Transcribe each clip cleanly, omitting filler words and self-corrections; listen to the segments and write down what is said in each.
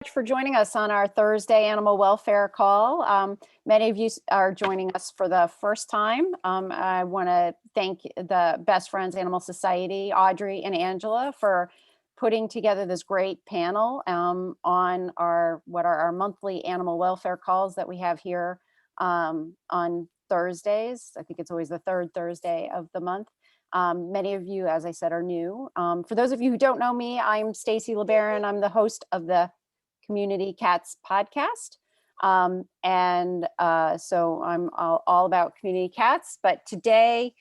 for joining us on our Thursday animal welfare call. Many of you are joining us for the first time. I want to thank the Best Friends Animal Society, Audrey and Angela, for putting together this great panel on our monthly animal welfare calls that we have here on Thursdays. I think it's always the third Thursday of the month. Many of you, as I said, are new. For those of you who don't know me, I'm Stacy LeBaron. I'm the host of the Community Cats podcast. So I'm all about community cats. But today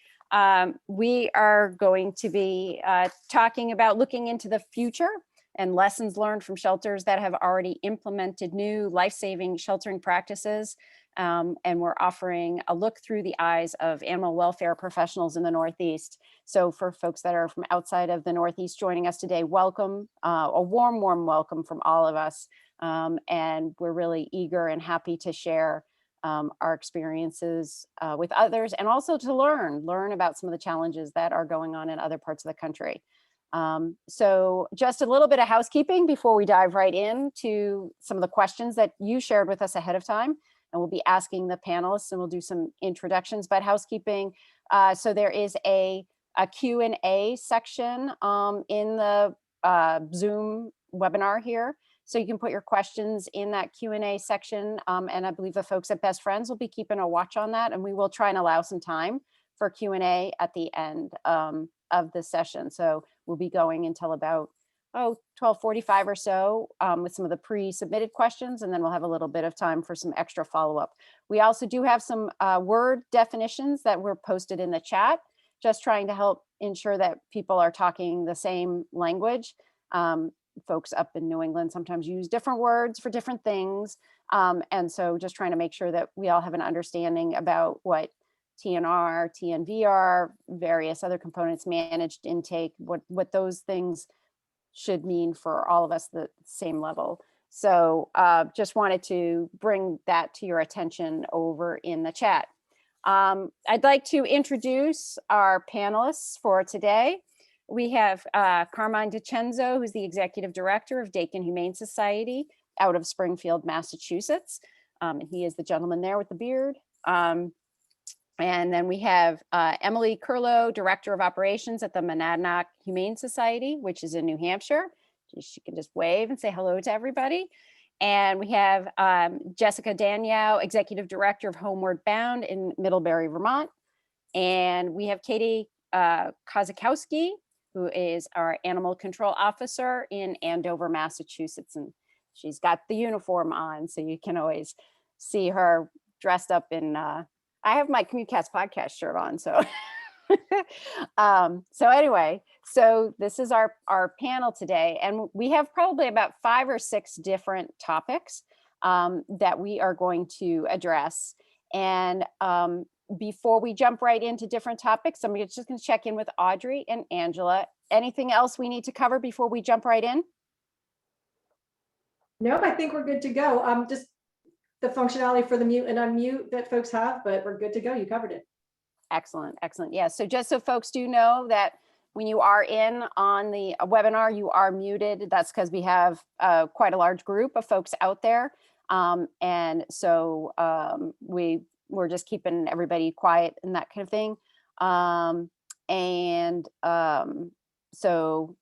we are going to be talking about looking into the future and lessons learned from shelters that have already implemented new life-saving sheltering practices. And we're offering a look through the eyes of animal welfare professionals in the Northeast. So for folks that are from outside of the Northeast joining us today, welcome, a warm welcome from all of us. And we're really eager and happy to share our experiences with others, and also to learn about some of the challenges that are going on in other parts of the country. So just a little bit of housekeeping before we dive right into some of the questions that you shared with us ahead of time. And we'll be asking the panelists, and we'll do some introductions, but housekeeping. So there is a Q&A section in the Zoom webinar here. So you can put your questions in that Q&A section. And I believe the folks at Best Friends will be keeping a watch on that. And we will try and allow some time for Q&A at the end of the session. So we'll be going until about 12:45 or so with some of the pre-submitted questions, and then we'll have a little bit of time for some extra follow-up. We also do have some word definitions that were posted in the chat, just trying to help ensure that people are talking the same language. Folks up in New England sometimes use different words for different things. And so just trying to make sure that we all have an understanding about what TNR, TNVR, various other components, managed intake, what those things should mean for all of us the same level. So just wanted to bring that to your attention over in the chat. I'd like to introduce our panelists for today. We have Carmine DiCenzo, who's the Executive Director of Dakin Humane Society out of Springfield, Massachusetts. And he is the gentleman there with the beard. And then we have Emily Curlow, Director of Operations at the Monadnock Humane Society, which is in New Hampshire. She can just wave and say hello to everybody. And we have Jessica Daniel, Executive Director of Homeward Bound in Middlebury, Vermont. And we have Katie Kozakowski, who is our Animal Control Officer in Andover, Massachusetts. And she's got the uniform on, so you can always see her dressed up in I have my Community Cats podcast shirt on, so so anyway, so this is our panel today, and we have probably about 5 or 6 different topics that we are going to address. And before we jump right into different topics, I'm just going to check in with Audrey and Angela. Anything else we need to cover before we jump right in? Nope, I think we're good to go. Just the functionality for the mute and unmute that folks have, but we're good to go. You covered it. Excellent. Yeah, so just so folks do know that when you are in on the webinar, you are muted. That's because we have quite a large group of folks out there. And so we're just keeping everybody quiet and that kind of thing. So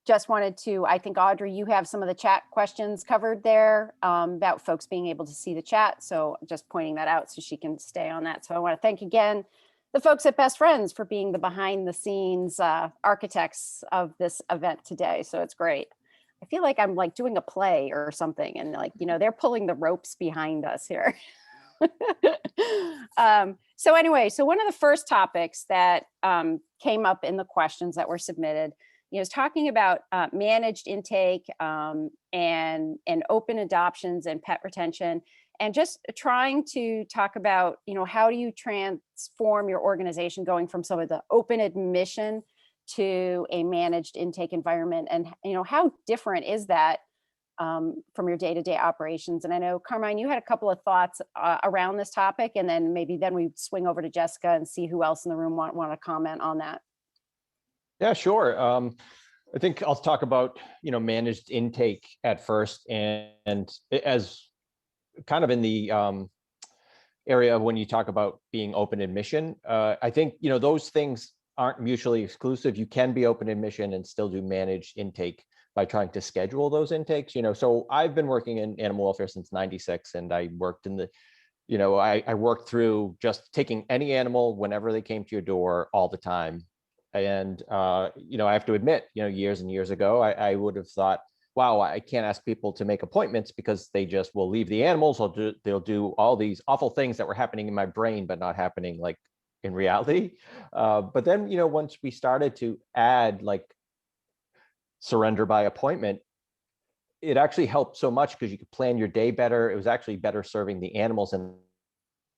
just wanted to, I think, Audrey, you have some of the chat questions covered there about folks being able to see the chat. So just pointing that out so she can stay on that. So I want to thank again the folks at Best Friends for being the behind the scenes architects of this event today. So it's great. I feel like I'm like doing a play or something, and like, you know, they're pulling the ropes behind us here. So anyway, so one of the first topics that came up in the questions that were submitted, is talking about managed intake and open adoptions and pet retention, and just trying to talk about, how do you transform your organization going from some of the open admission to a managed intake environment, and how different is that from your day-to-day operations? And I know, Carmine, you had a couple of thoughts around this topic, and then we swing over to Jessica and see who else in the room want to comment on that. Yeah, sure. I think I'll talk about, managed intake at first, and as kind of in the area of when you talk about being open admission. I think, those things aren't mutually exclusive. You can be open admission and still do managed intake by trying to schedule those intakes. So I've been working in animal welfare since '96, and I worked in the, I worked through just taking any animal whenever they came to your door all the time. And, I have to admit, years and years ago, I would have thought, wow, I can't ask people to make appointments because they just will leave the animals, or they'll do all these awful things that were happening in my brain, but not happening like in reality. But then, once we started to add like surrender by appointment, it actually helped so much because you could plan your day better. It was actually better serving the animals and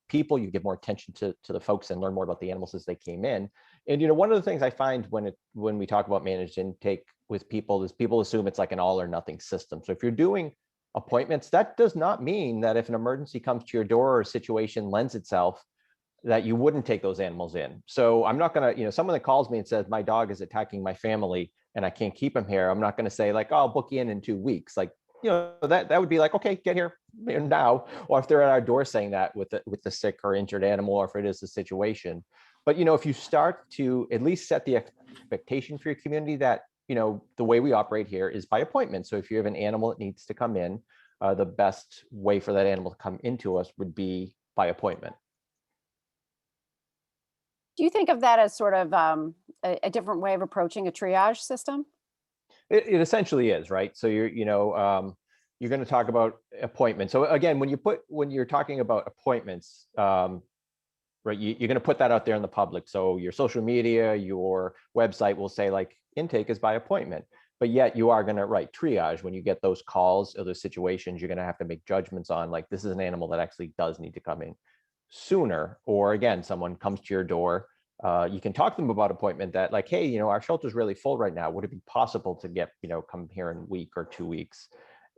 people. You give more attention to the folks and learn more about the animals as they came in. And one of the things I find when we talk about managed intake with people is people assume it's like an all or nothing system. So if you're doing appointments, that does not mean that if an emergency comes to your door or a situation lends itself, that you wouldn't take those animals in. So I'm not gonna, someone that calls me and says my dog is attacking my family and I can't keep him here, I'm not gonna say like, oh, I'll book you in 2 weeks. Like, that would be like, okay, get here now. Or if they're at our door saying that with the sick or injured animal, or if it is a situation. But if you start to at least set the expectation for your community that the way we operate here is by appointment. So if you have an animal that needs to come in, the best way for that animal to come into us would be by appointment. Do you think of that as sort of a different way of approaching a triage system? It essentially is, right? So you're going to talk about appointments. So again, when you're talking about appointments, right, you're going to put that out there in the public. So your social media, your website will say like intake is by appointment, but yet you are going to write triage when you get those calls or those situations. You're going to have to make judgments on like, this is an animal that actually does need to come in sooner. Or again, someone comes to your door, you can talk to them about appointment that like, hey, our shelter's really full right now. Would it be possible to get, come here in a week or 2 weeks?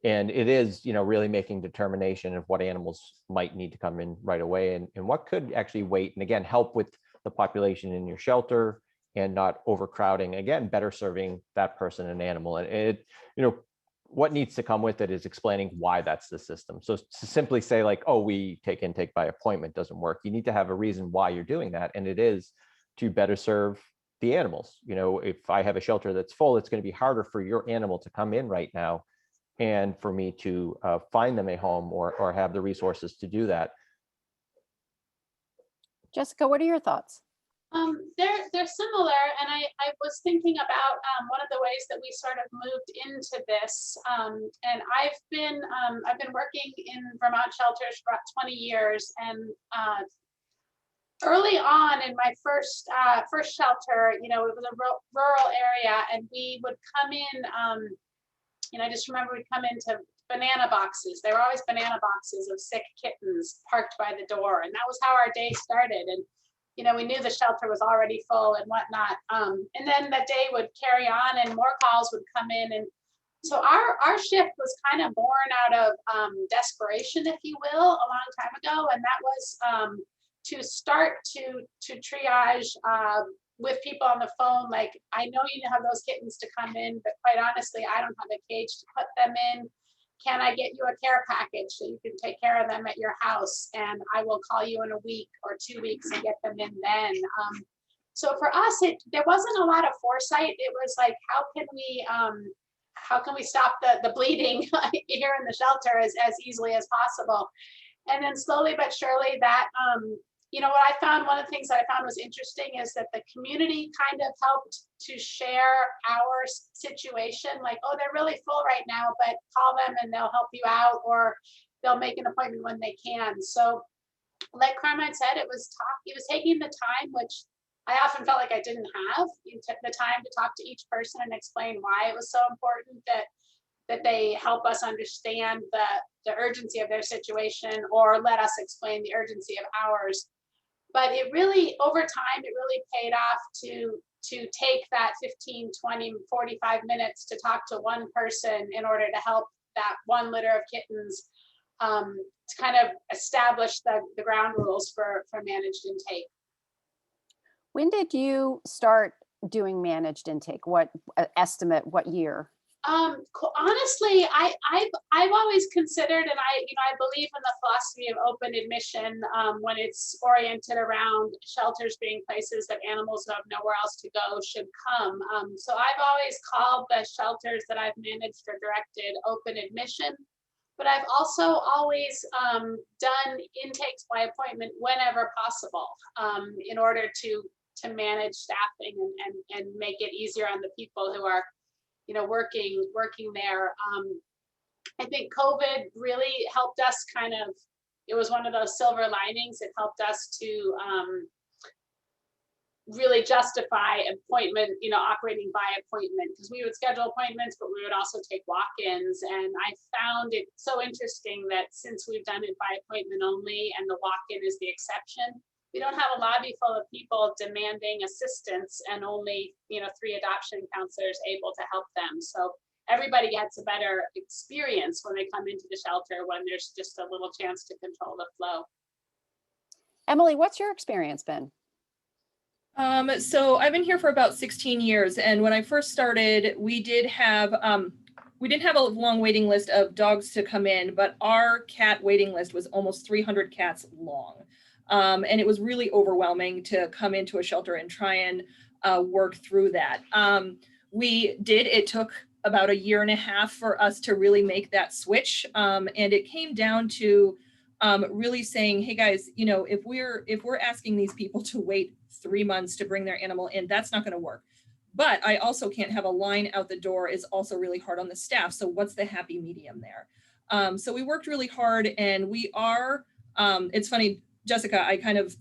And it is, really making determination of what animals might need to come in right away and what could actually wait. And again, help with the population in your shelter and not overcrowding, again, better serving that person and animal. And it, what needs to come with it is explaining why that's the system. So to simply say like, oh, we take intake by appointment doesn't work. You need to have a reason why you're doing that. And it is to better serve the animals. If I have a shelter that's full, it's going to be harder for your animal to come in right now and for me to find them a home or have the resources to do that. Jessica, what are your thoughts? They're similar, and I was thinking about one of the ways that we sort of moved into this. And I've been working in Vermont shelters for about 20 years, and early on in my first shelter, it was a rural area, and we would come in. I just remember we'd come into banana boxes. There were always banana boxes of sick kittens parked by the door, and that was how our day started. And we knew the shelter was already full and whatnot. And then the day would carry on and more calls would come in. And so our shift was kind of born out of desperation, if you will, a long time ago. And that was to start to triage with people on the phone. Like, I know you have those kittens to come in, but quite honestly, I don't have a cage to put them in. Can I get you a care package so you can take care of them at your house? And I will call you in a week or 2 weeks and get them in then. So for us, there wasn't a lot of foresight. It was like, how can we stop the bleeding here in the shelter as easily as possible? And then slowly but surely that, what I found, one of the things that I found was interesting is that the community kind of helped to share our situation. Like, oh, they're really full right now, but call them and they'll help you out, or they'll make an appointment when they can. So like Carmine said, it was taking the time, which I often felt like I didn't have. You took the time to talk to each person and explain why it was so important that they help us understand the urgency of their situation, or let us explain the urgency of ours. But it really, over time, it really paid off to take that 15, 20, 45 minutes to talk to one person in order to help that one litter of kittens, to kind of establish the ground rules for managed intake. When did you start doing managed intake? What estimate, what year? Honestly, I've always considered, and I believe in the philosophy of open admission when it's oriented around shelters being places that animals who have nowhere else to go should come. So I've always called the shelters that I've managed or directed open admission, but I've also always done intakes by appointment whenever possible in order to manage staffing and make it easier on the people who are working there. I think COVID really helped us it was one of those silver linings. It helped us to really justify appointment, operating by appointment, because we would schedule appointments, but we would also take walk-ins. And I found it so interesting that since we've done it by appointment only and the walk-in is the exception, we don't have a lobby full of people demanding assistance and only 3 adoption counselors able to help them. So everybody gets a better experience when they come into the shelter, when there's just a little chance to control the flow. Emily, what's your experience been? So I've been here for about 16 years, and when I first started, we didn't have a long waiting list of dogs to come in, but our cat waiting list was almost 300 cats long. And it was really overwhelming to come into a shelter and try and work through that. It took about 1.5 years for us to really make that switch. And it came down to really saying, hey guys, if we're asking these people to wait 3 months to bring their animal in, that's not going to work. But I also can't have a line out the door, is also really hard on the staff. So what's the happy medium there? So we worked really hard, and we are, it's funny, Jessica, I kind of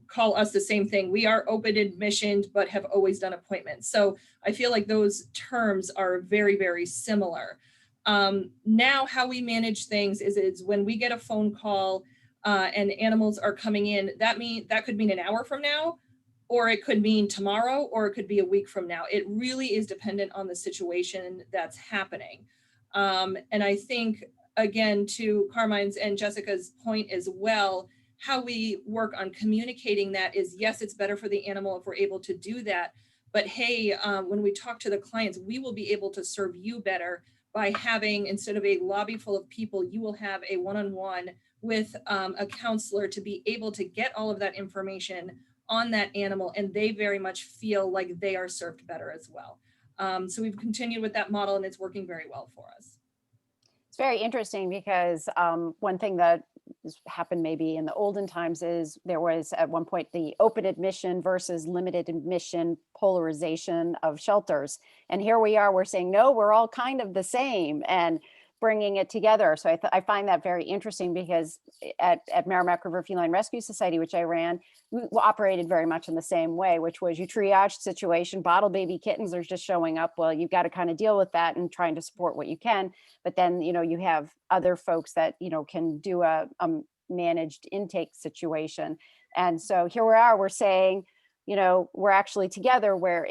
call us the same thing. We are open admission, but have always done appointments. So I feel like those terms are very, very similar. Now how we manage things is when we get a phone call and animals are coming in, that could mean an hour from now, or it could mean tomorrow, or it could be a week from now. It really is dependent on the situation that's happening. And I think, again, to Carmine's and Jessica's point as well, how we work on communicating that is, yes, it's better for the animal if we're able to do that. But hey, when we talk to the clients, we will be able to serve you better by having, instead of a lobby full of people, you will have a one-on-one with a counselor to be able to get all of that information on that animal, and they very much feel like they are served better as well. So we've continued with that model, and it's working very well for us. It's very interesting because one thing that happened maybe in the olden times is there was at one point the open admission versus limited admission polarization of shelters. And here we are, we're saying, no, we're all kind of the same, and bringing it together. So I find that very interesting, because at Merrimack River Feline Rescue Society, which I ran, we operated very much in the same way, which was you triage situation, bottle baby kittens are just showing up. Well, you've got to kind of deal with that and trying to support what you can. But then, you have other folks that, can do a managed intake situation. And so here we are, we're saying, we're actually together, where,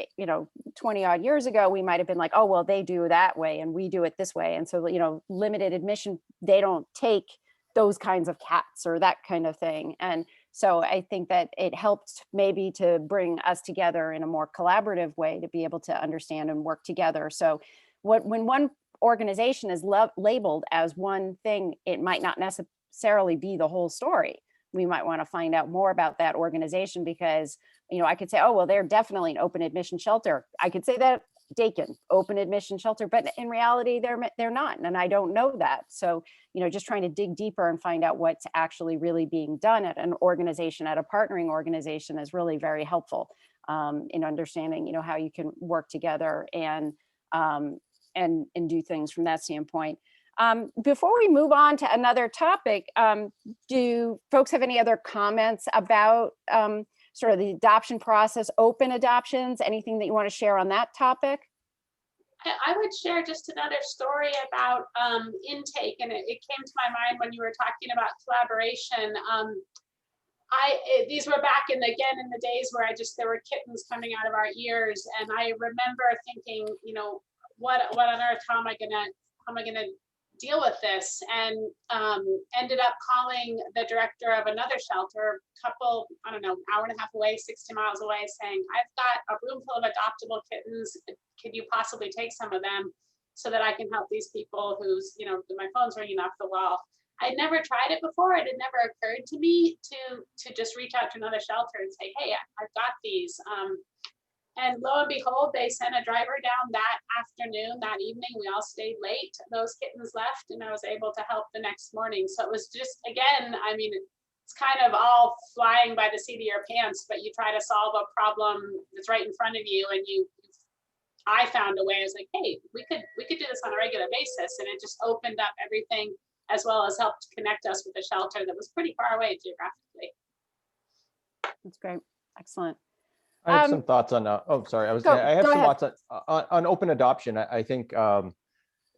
20 odd years ago, we might've been like, oh, well, they do that way and we do it this way. And so, limited admission, they don't take those kinds of cats or that kind of thing. And so I think that it helped maybe to bring us together in a more collaborative way to be able to understand and work together. So when one organization is labeled as one thing, it might not necessarily be the whole story. We might want to find out more about that organization, because, I could say, oh, well, they're definitely an open admission shelter. I could say that Dakin, open admission shelter, but in reality, they're not. And I don't know that. So, just trying to dig deeper and find out what's actually really being done at an organization, at a partnering organization, is really very helpful in understanding, how you can work together and do things from that standpoint. Before we move on to another topic, do folks have any other comments about sort of the adoption process, open adoptions, anything that you want to share on that topic? I would share just another story about intake, and it came to my mind when you were talking about collaboration. These were back in the days where there were kittens coming out of our ears, and I remember thinking, what on earth, how am I gonna deal with this, and ended up calling the director of another shelter, couple, I don't know, hour and a half away, 60 miles away, saying, I've got a room full of adoptable kittens. Could you possibly take some of them so that I can help these people whose, you know, my phone's ringing off the wall. I'd never tried it before. It had never occurred to me to just reach out to another shelter and say, hey, I've got these. And lo and behold, they sent a driver down that afternoon, that evening. We all stayed late. Those kittens left, and I was able to help the next morning. So it was just, again, I mean, it's kind of all flying by the seat of your pants, but you try to solve a problem that's right in front of you, and I found a way. I was like, hey, we could do this on a regular basis, and it just opened up everything, as well as helped connect us with a shelter that was pretty far away geographically. That's great. Excellent. I have some thoughts on, oh, sorry, I have some thoughts on open adoption. I think, you know,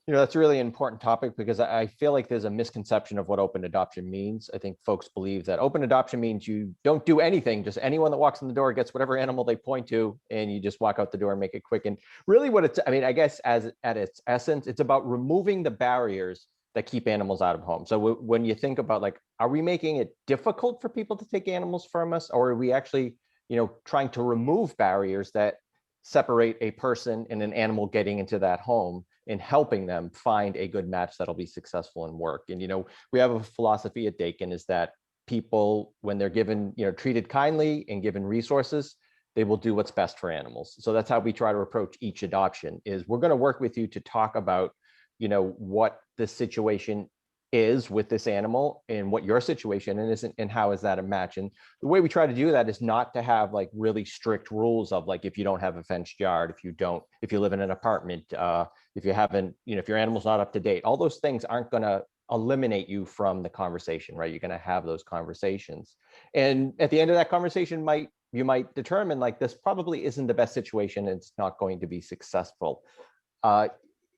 that's a really important topic because I feel like there's a misconception of what open adoption means. I think folks believe that open adoption means you don't do anything, just anyone that walks in the door gets whatever animal they point to, and you just walk out the door and make it quick. And really what it's, I mean, I guess at its essence, it's about removing the barriers that keep animals out of home. So when you think about, like, are we making it difficult for people to take animals from us, or are we actually, you know, trying to remove barriers that separate a person and an animal getting into that home and helping them find a good match that'll be successful and work? And, you know, we have a philosophy at Dakin is that people, when they're given, you know, treated kindly and given resources, they will do what's best for animals. So that's how we try to approach each adoption. Is we're going to work with you to talk about, you know, what the situation is with this animal and what your situation is, and how is that a match. And the way we try to do that is not to have like really strict rules of, like, if you don't have a fenced yard, if you live in an apartment, if you haven't, you know, if your animal's not up to date, all those things aren't going to eliminate you from the conversation, right? You're going to have those conversations. And at the end of that conversation, you might determine, like, this probably isn't the best situation and it's not going to be successful.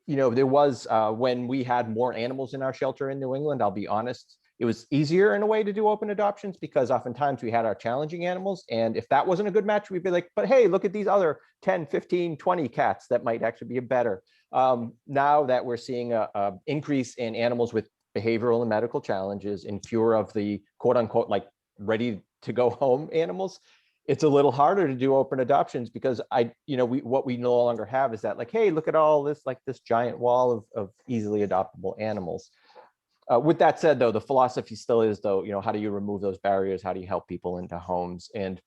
You know, there was, when we had more animals in our shelter in New England, I'll be honest, it was easier in a way to do open adoptions because oftentimes we had our challenging animals. And if that wasn't a good match, we'd be like, but hey, look at these other 10, 15, 20 cats that might actually be better. Now that we're seeing a increase in animals with behavioral and medical challenges and fewer of the quote unquote, like, ready to go home animals, it's a little harder to do open adoptions because what we no longer have is that, like, hey, look at all this, like, this giant wall of easily adoptable animals. With that said, though, the philosophy still is, though, you know, how do you remove those barriers? How do you help people into homes? And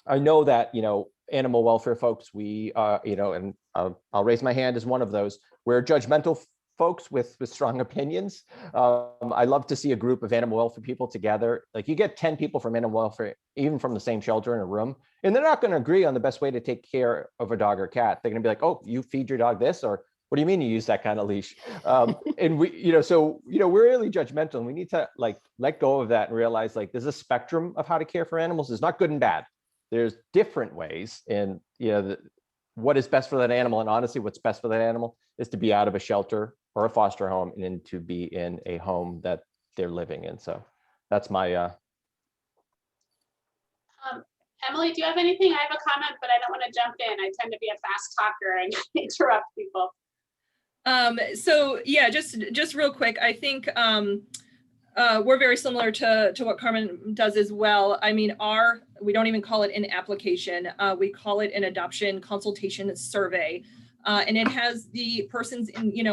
I know that, you know, animal welfare folks, we, you know, and I'll raise my hand as one of those, we're judgmental folks with strong opinions. I love to see a group of animal welfare people together. Like, you get 10 people from animal welfare, even from the same shelter in a room, and they're not going to agree on the best way to take care of a dog or cat. They're going to be like, oh, you feed your dog this, or what do you mean you use that kind of leash? And we, you know, so, you know, we're really judgmental, and we need to, like, let go of that and realize, like, there's a spectrum of how to care for animals. There's not good and bad. There's different ways, and, you know, what is best for that animal. And honestly, what's best for that animal is to be out of a shelter or a foster home and then to be in a home that they're living in. So that's my Emily, do you have anything? I have a comment, but I don't want to jump in. I tend to be a fast talker and interrupt people. So yeah, just real quick, I think we're very similar to what Carmen does as well. I mean, we don't even call it an application. We call it an adoption consultation survey. And it has the person's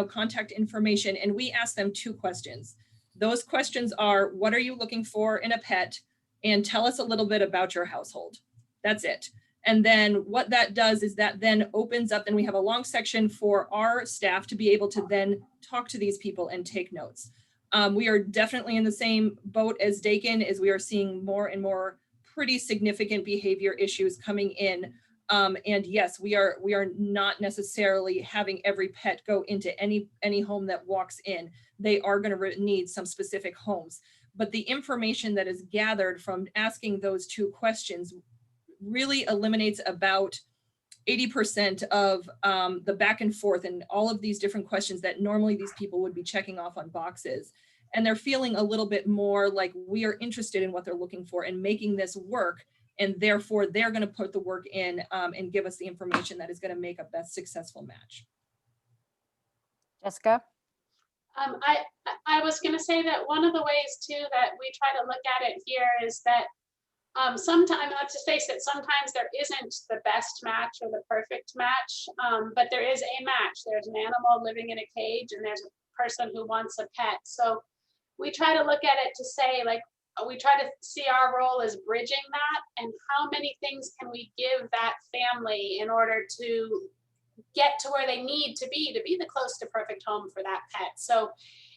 contact information, and we ask them 2 questions. Those questions are, what are you looking for in a pet? And tell us a little bit about your household. That's it. And then what that does is that then opens up, and we have a long section for our staff to be able to then talk to these people and take notes. We are definitely in the same boat as Dakin, as we are seeing more and more pretty significant behavior issues coming in. And yes, we are not necessarily having every pet go into any home that walks in. They are going to need some specific homes. But the information that is gathered from asking those 2 questions really eliminates about 80% of the back and forth and all of these different questions that normally these people would be checking off on boxes. And they're feeling a little bit more like we are interested in what they're looking for and making this work. And therefore, they're going to put the work in and give us the information that is going to make a best successful match. Jessica? I was going to say that one of the ways too that we try to look at it here is that sometimes, let's just face it, sometimes there isn't the best match or the perfect match, but there is a match. There's an animal living in a cage and there's a person who wants a pet. So we try to look at it to say, like, we try to see our role as bridging that, and how many things can we give that family in order to get to where they need to be the close to perfect home for that pet. So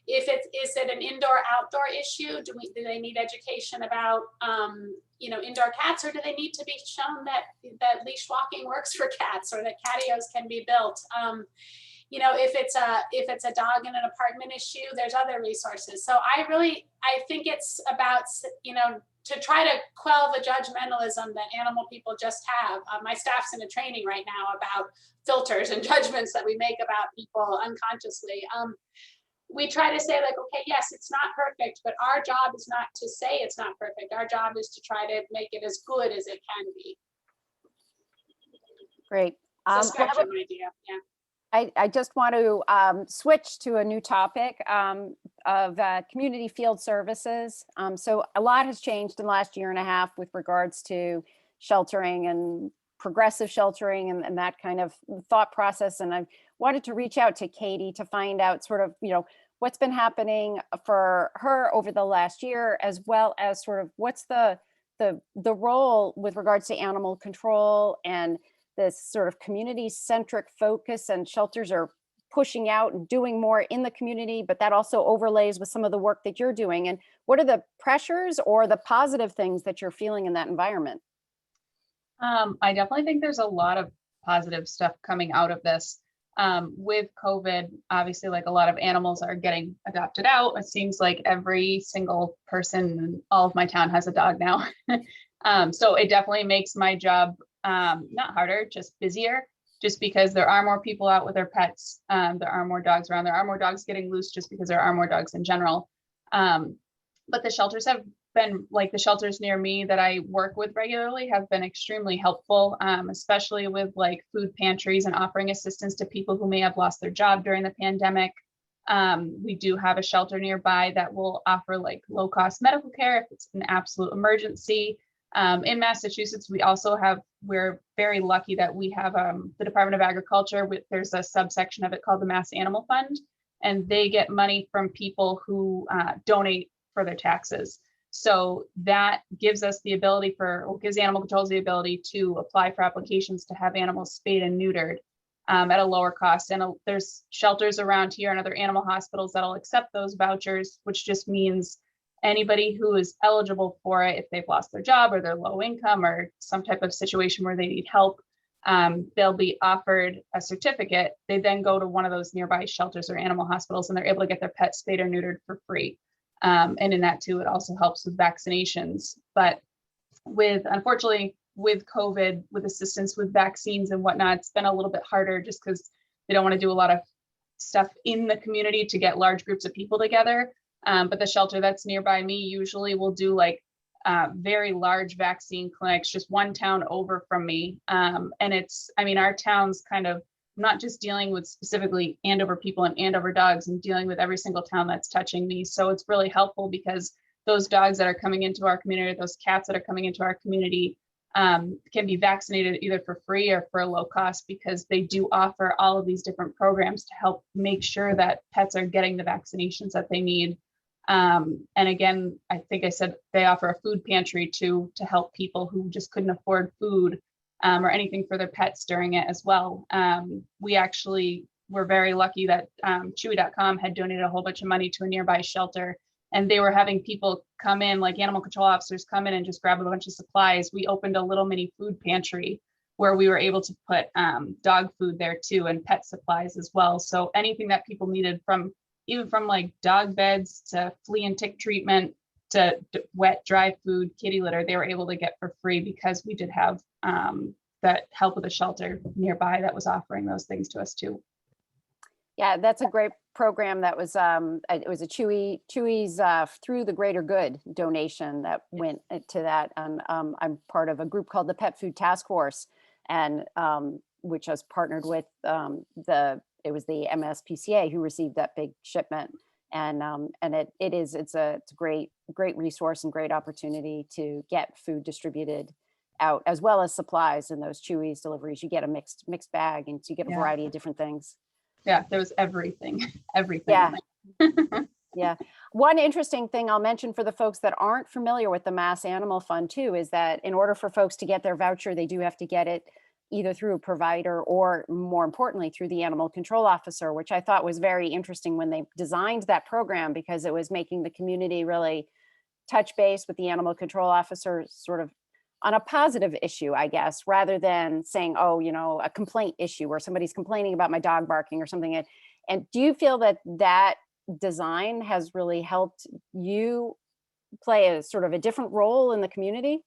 if is it an indoor outdoor issue? Do they need education about indoor cats, or do they need to be shown that leash walking works for cats, or that catios can be built? If it's a dog in an apartment issue, there's other resources. So I think it's about to try to quell the judgmentalism that animal people just have. My staff's in a training right now about filters and judgments that we make about people unconsciously. We try to say, like, okay, yes, it's not perfect, but our job is not to say it's not perfect. Our job is to try to make it as good as it can be. Great. It's a spectrum idea, yeah. I just want to switch to a new topic of community field services. So a lot has changed in the last year and a half with regards to sheltering and progressive sheltering and that kind of thought process. And I wanted to reach out to Katie to find out sort of, what's been happening for her over the last year, as well as sort of what's the role with regards to animal control and this sort of community-centric focus, and shelters are pushing out and doing more in the community, but that also overlays with some of the work that you're doing. And what are the pressures or the positive things that you're feeling in that environment? I definitely think there's a lot of positive stuff coming out of this. With COVID, obviously, like, a lot of animals are getting adopted out. It seems like every single person in all of my town has a dog now. So it definitely makes my job not harder, just busier, just because there are more people out with their pets. There are more dogs around. There are more dogs getting loose just because there are more dogs in general. But the shelters have been, like, the shelters near me that I work with regularly have been extremely helpful, especially with like food pantries and offering assistance to people who may have lost their job during the pandemic. We do have a shelter nearby that will offer like low cost medical care if it's an absolute emergency. In Massachusetts, we're very lucky that we have the Department of Agriculture. There's a subsection of it called the Mass Animal Fund, and they get money from people who donate for their taxes. So that gives us the ability gives animal controls the ability to apply for applications to have animals spayed and neutered at a lower cost. And there's shelters around here and other animal hospitals that'll accept those vouchers, which just means anybody who is eligible for it, if they've lost their job or they're low income or some type of situation where they need help, they'll be offered a certificate. They then go to one of those nearby shelters or animal hospitals, and they're able to get their pet spayed or neutered for free. And in that too, it also helps with vaccinations. But unfortunately, with COVID, with assistance with vaccines and whatnot, it's been a little bit harder just because they don't want to do a lot of stuff in the community to get large groups of people together. But the shelter that's nearby me usually will do like very large vaccine clinics, just one town over from me. And our town's kind of not just dealing with specifically Andover people and Andover dogs, and dealing with every single town that's touching me. So it's really helpful because those dogs that are coming into our community, those cats that are coming into our community, can be vaccinated either for free or for a low cost, because they do offer all of these different programs to help make sure that pets are getting the vaccinations that they need. And again, I think I said they offer a food pantry to help people who just couldn't afford food or anything for their pets during it as well. We actually were very lucky that Chewy.com had donated a whole bunch of money to a nearby shelter, and they were having people come in, like animal control officers come in and just grab a bunch of supplies. We opened a little mini food pantry where we were able to put dog food there too, and pet supplies as well. So anything that people needed, even from like dog beds to flea and tick treatment to wet, dry food, kitty litter, they were able to get for free because we did have that help with a shelter nearby that was offering those things to us too. Yeah, that's a great program. That was it was a Chewy's Through the Greater Good donation that went to that. And I'm part of a group called the Pet Food Task Force, and which has partnered with it was the MSPCA who received that big shipment. It's a great resource and great opportunity to get food distributed out, as well as supplies and those Chewy's deliveries. You get a mixed bag, and so you get a Yeah. variety of different things. Yeah, there was everything, everything. Yeah. Yeah. One interesting thing I'll mention for the folks that aren't familiar with the Mass Animal Fund too, is that in order for folks to get their voucher, they do have to get it either through a provider or, more importantly, through the animal control officer, which I thought was very interesting when they designed that program, because it was making the community really touch base with the animal control officer sort of on a positive issue, I guess, rather than saying, oh, a complaint issue where somebody's complaining about my dog barking or something. And do you feel that that design has really helped you play a sort of a different role in the community?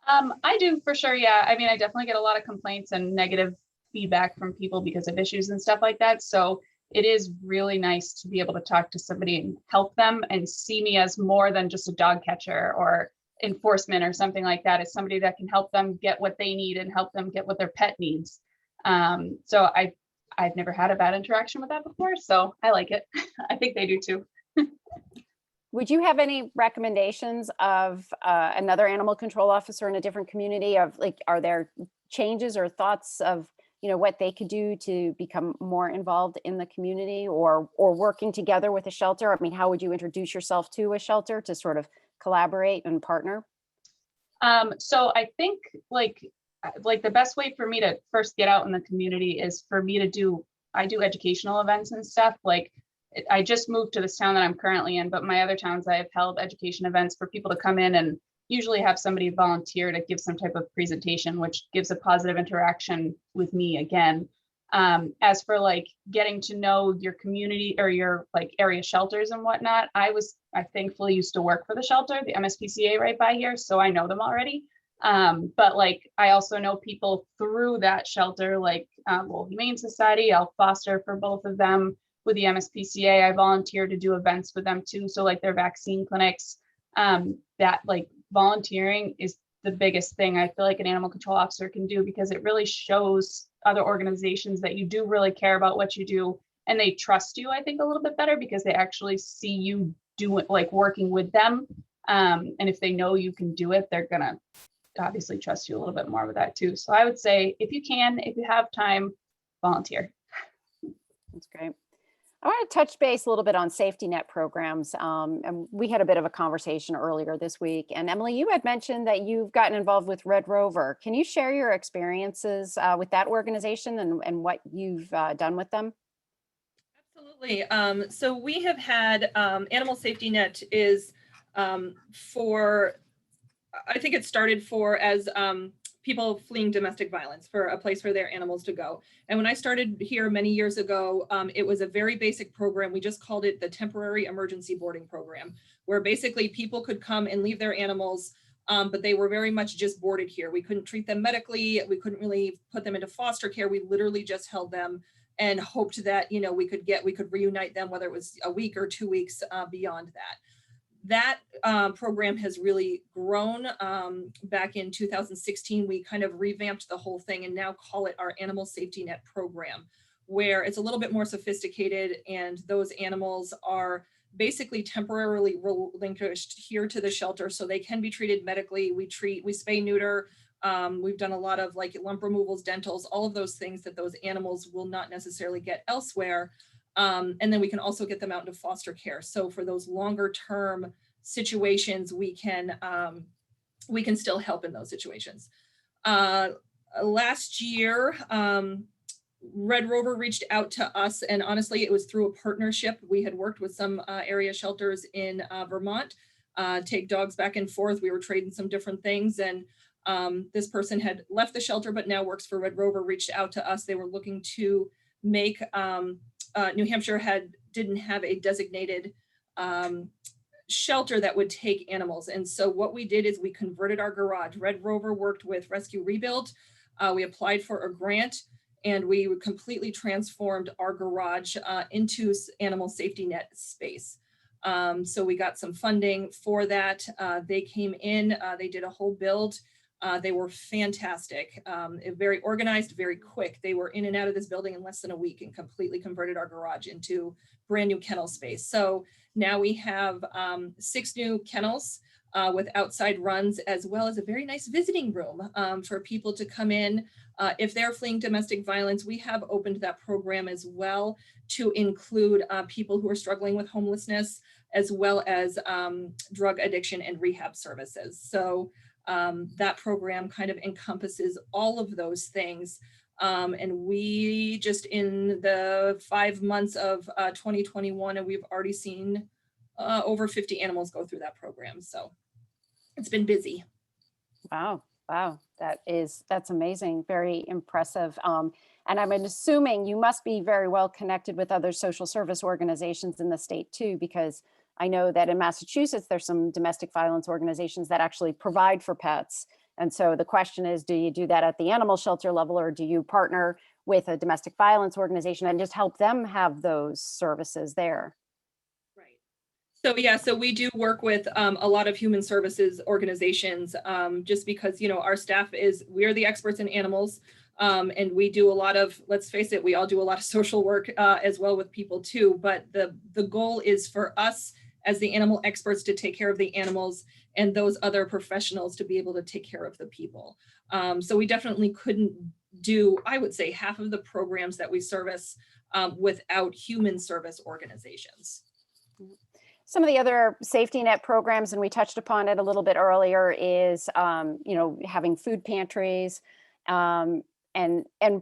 I do, for sure. Yeah. I mean, I definitely get a lot of complaints and negative feedback from people because of issues and stuff like that. So it is really nice to be able to talk to somebody and help them and see me as more than just a dog catcher or enforcement or something like that. It's somebody that can help them get what they need and help them get what their pet needs. So I've never had a bad interaction with that before, so I like it. I think they do too. Would you have any recommendations of another animal control officer in a different community? Of like, are there changes or thoughts of what they could do to become more involved in the community, or working together with a shelter? I mean, how would you introduce yourself to a shelter to sort of collaborate and partner? So I think like the best way for me to first get out in the community is for me to I do educational events and stuff. Like, I just moved to this town that I'm currently in, but my other towns I have held education events for people to come in and usually have somebody volunteer to give some type of presentation, which gives a positive interaction with me again. As for like getting to know your community or your like area shelters and whatnot, I thankfully used to work for the shelter, the MSPCA right by here, so I know them already. But like, I also know people through that shelter, like Lowell Humane Society. I'll foster for both of them. With the MSPCA, I volunteer to do events with them too. So like their vaccine clinics, that like volunteering is the biggest thing I feel like an animal control officer can do, because it really shows other organizations that you do really care about what you do, and they trust you, I think, a little bit better because they actually see you do it, like working with them. And if they know you can do it, they're gonna obviously trust you a little bit more with that too. So I would say if you have time, volunteer. That's great. I want to touch base a little bit on Safetynet Programs. And we had a bit of a conversation earlier this week. And Emily, you had mentioned that you've gotten involved with Red Rover. Can you share your experiences with that organization and what you've done with them? Absolutely. So we have had Animal Safety Net is for, I think it started for as people fleeing domestic violence, for a place for their animals to go. And when I started here many years ago, it was a very basic program. We just called it the Temporary Emergency Boarding Program, where basically people could come and leave their animals, but they were very much just boarded here. We couldn't treat them medically. We couldn't really put them into foster care. We literally just held them and hoped that, we could reunite them, whether it was a week or 2 weeks beyond that. That program has really grown. Back in 2016, we kind of revamped the whole thing and now call it our Animal Safety Net Program, where it's a little bit more sophisticated, and those animals are basically temporarily relinquished here to the shelter so they can be treated medically. We spay, neuter. We've done a lot of like lump removals, dentals, all of those things that those animals will not necessarily get elsewhere. And then we can also get them out into foster care. So for those longer term situations, we can still help in those situations. Last year, Red Rover reached out to us, and honestly, it was through a partnership. We had worked with some area shelters in Vermont, take dogs back and forth. We were trading some different things, and this person had left the shelter but now works for Red Rover, reached out to us. They were looking to make New Hampshire didn't have a designated shelter that would take animals. And so what we did is we converted our garage. Red Rover worked with Rescue Rebuild. We applied for a grant, and we completely transformed our garage into Animal Safety Net space. So we got some funding for that. They came in, they did a whole build. They were fantastic, very organized, very quick. They were in and out of this building in less than a week and completely converted our garage into brand new kennel space. So now we have 6 new kennels with outside runs, as well as a very nice visiting room for people to come in. If they're fleeing domestic violence, we have opened that program as well to include people who are struggling with homelessness, as well as drug addiction and rehab services. So that program kind of encompasses all of those things. And we just, in the 5 months of 2021, and we've already seen over 50 animals go through that program. So it's been busy. Wow. Wow. That's amazing. Very impressive. And I'm assuming you must be very well connected with other social service organizations in the state too, because I know that in Massachusetts, there's some domestic violence organizations that actually provide for pets. And so the question is, do you do that at the animal shelter level, or do you partner with a domestic violence organization and just help them have those services there? Right. So yeah, so we do work with a lot of human services organizations, just because, you know, our staff we're the experts in animals, and we do a lot of, let's face it, we all do a lot of social work as well with people too. But the goal is for us as the animal experts to take care of the animals, and those other professionals to be able to take care of the people. So we definitely couldn't do, I would say, half of the programs that we service without human service organizations. Some of the other safety net programs, and we touched upon it a little bit earlier, is having food pantries and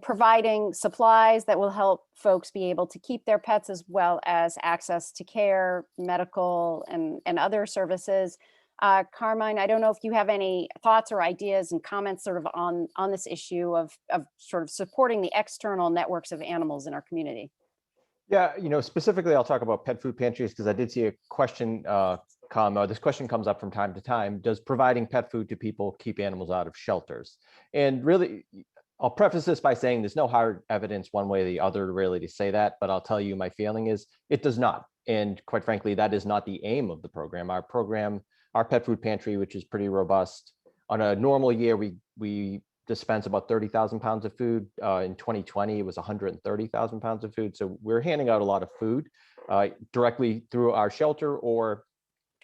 providing supplies that will help folks be able to keep their pets, as well as access to care, medical, and other services. Carmine, I don't know if you have any thoughts or ideas and comments sort of on this issue of sort of supporting the external networks of animals in our community. Yeah, specifically, I'll talk about pet food pantries because I did see a question this question comes up from time to time. Does providing pet food to people keep animals out of shelters? And really, I'll preface this by saying there's no hard evidence one way or the other really to say that, but I'll tell you my feeling is it does not. And quite frankly, that is not the aim of the program. Our pet food pantry, which is pretty robust. On a normal year, we dispense about 30,000 pounds of food. In 2020, it was 130,000 pounds of food. So we're handing out a lot of food directly through our shelter or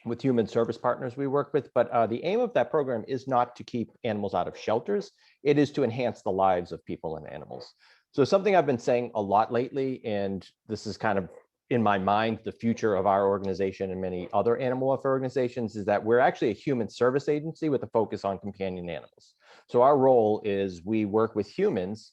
with human service partners we work with. But the aim of that program is not to keep animals out of shelters. It is to enhance the lives of people and animals. So something I've been saying a lot lately, and this is kind of in my mind, the future of our organization and many other animal welfare organizations, is that we're actually a human service agency with a focus on companion animals. So our role is we work with humans,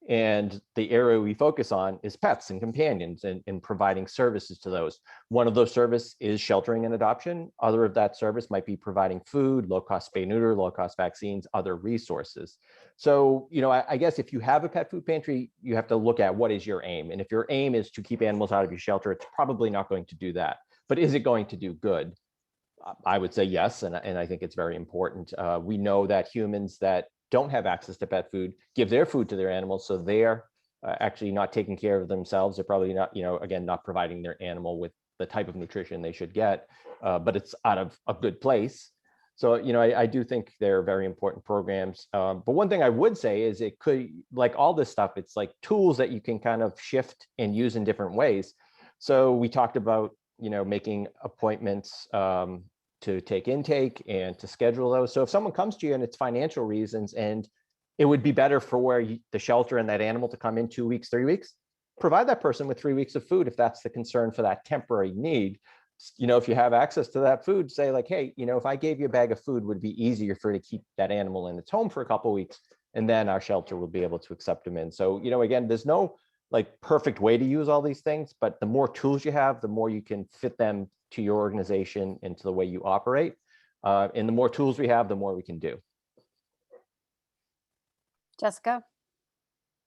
and the area we focus on is pets and companions and providing services to those. One of those services is sheltering and adoption. Other of that service might be providing food, low-cost spay neuter, low-cost vaccines, other resources. So, I guess if you have a pet food pantry, you have to look at what is your aim. And if your aim is to keep animals out of your shelter, it's probably not going to do that. But is it going to do good? I would say yes, and I think it's very important. We know that humans that don't have access to pet food give their food to their animals, so they're actually not taking care of themselves. They're probably not, again, not providing their animal with the type of nutrition they should get, but it's out of a good place. So, I do think they're very important programs. But one thing I would say is it could, like all this stuff, it's like tools that you can kind of shift and use in different ways. So we talked about, making appointments to take intake and to schedule those. So if someone comes to you and it's financial reasons, and it would be better for the shelter and that animal to come in 2 weeks, 3 weeks, provide that person with 3 weeks of food if that's the concern for that temporary need. If you have access to that food, say like, hey, if I gave you a bag of food, would it be easier for you to keep that animal in its home for a couple of weeks, and then our shelter will be able to accept them in. So, again, there's no like perfect way to use all these things, but the more tools you have, the more you can fit them to your organization and to the way you operate. And the more tools we have, the more we can do. Jessica?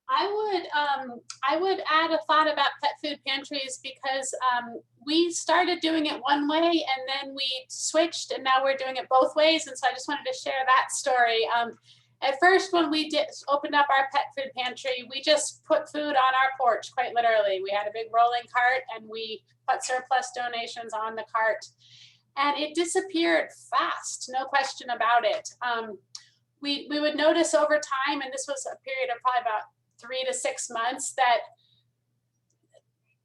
I would add a thought about pet food pantries, because we started doing it one way and then we switched, and now we're doing it both ways. And so I just wanted to share that story. At first, when we opened up our pet food pantry, we just put food on our porch, quite literally. We had a big rolling cart and we put surplus donations on the cart, and it disappeared fast, no question about it. We would notice over time, and this was a period of probably about 3 to 6 months, that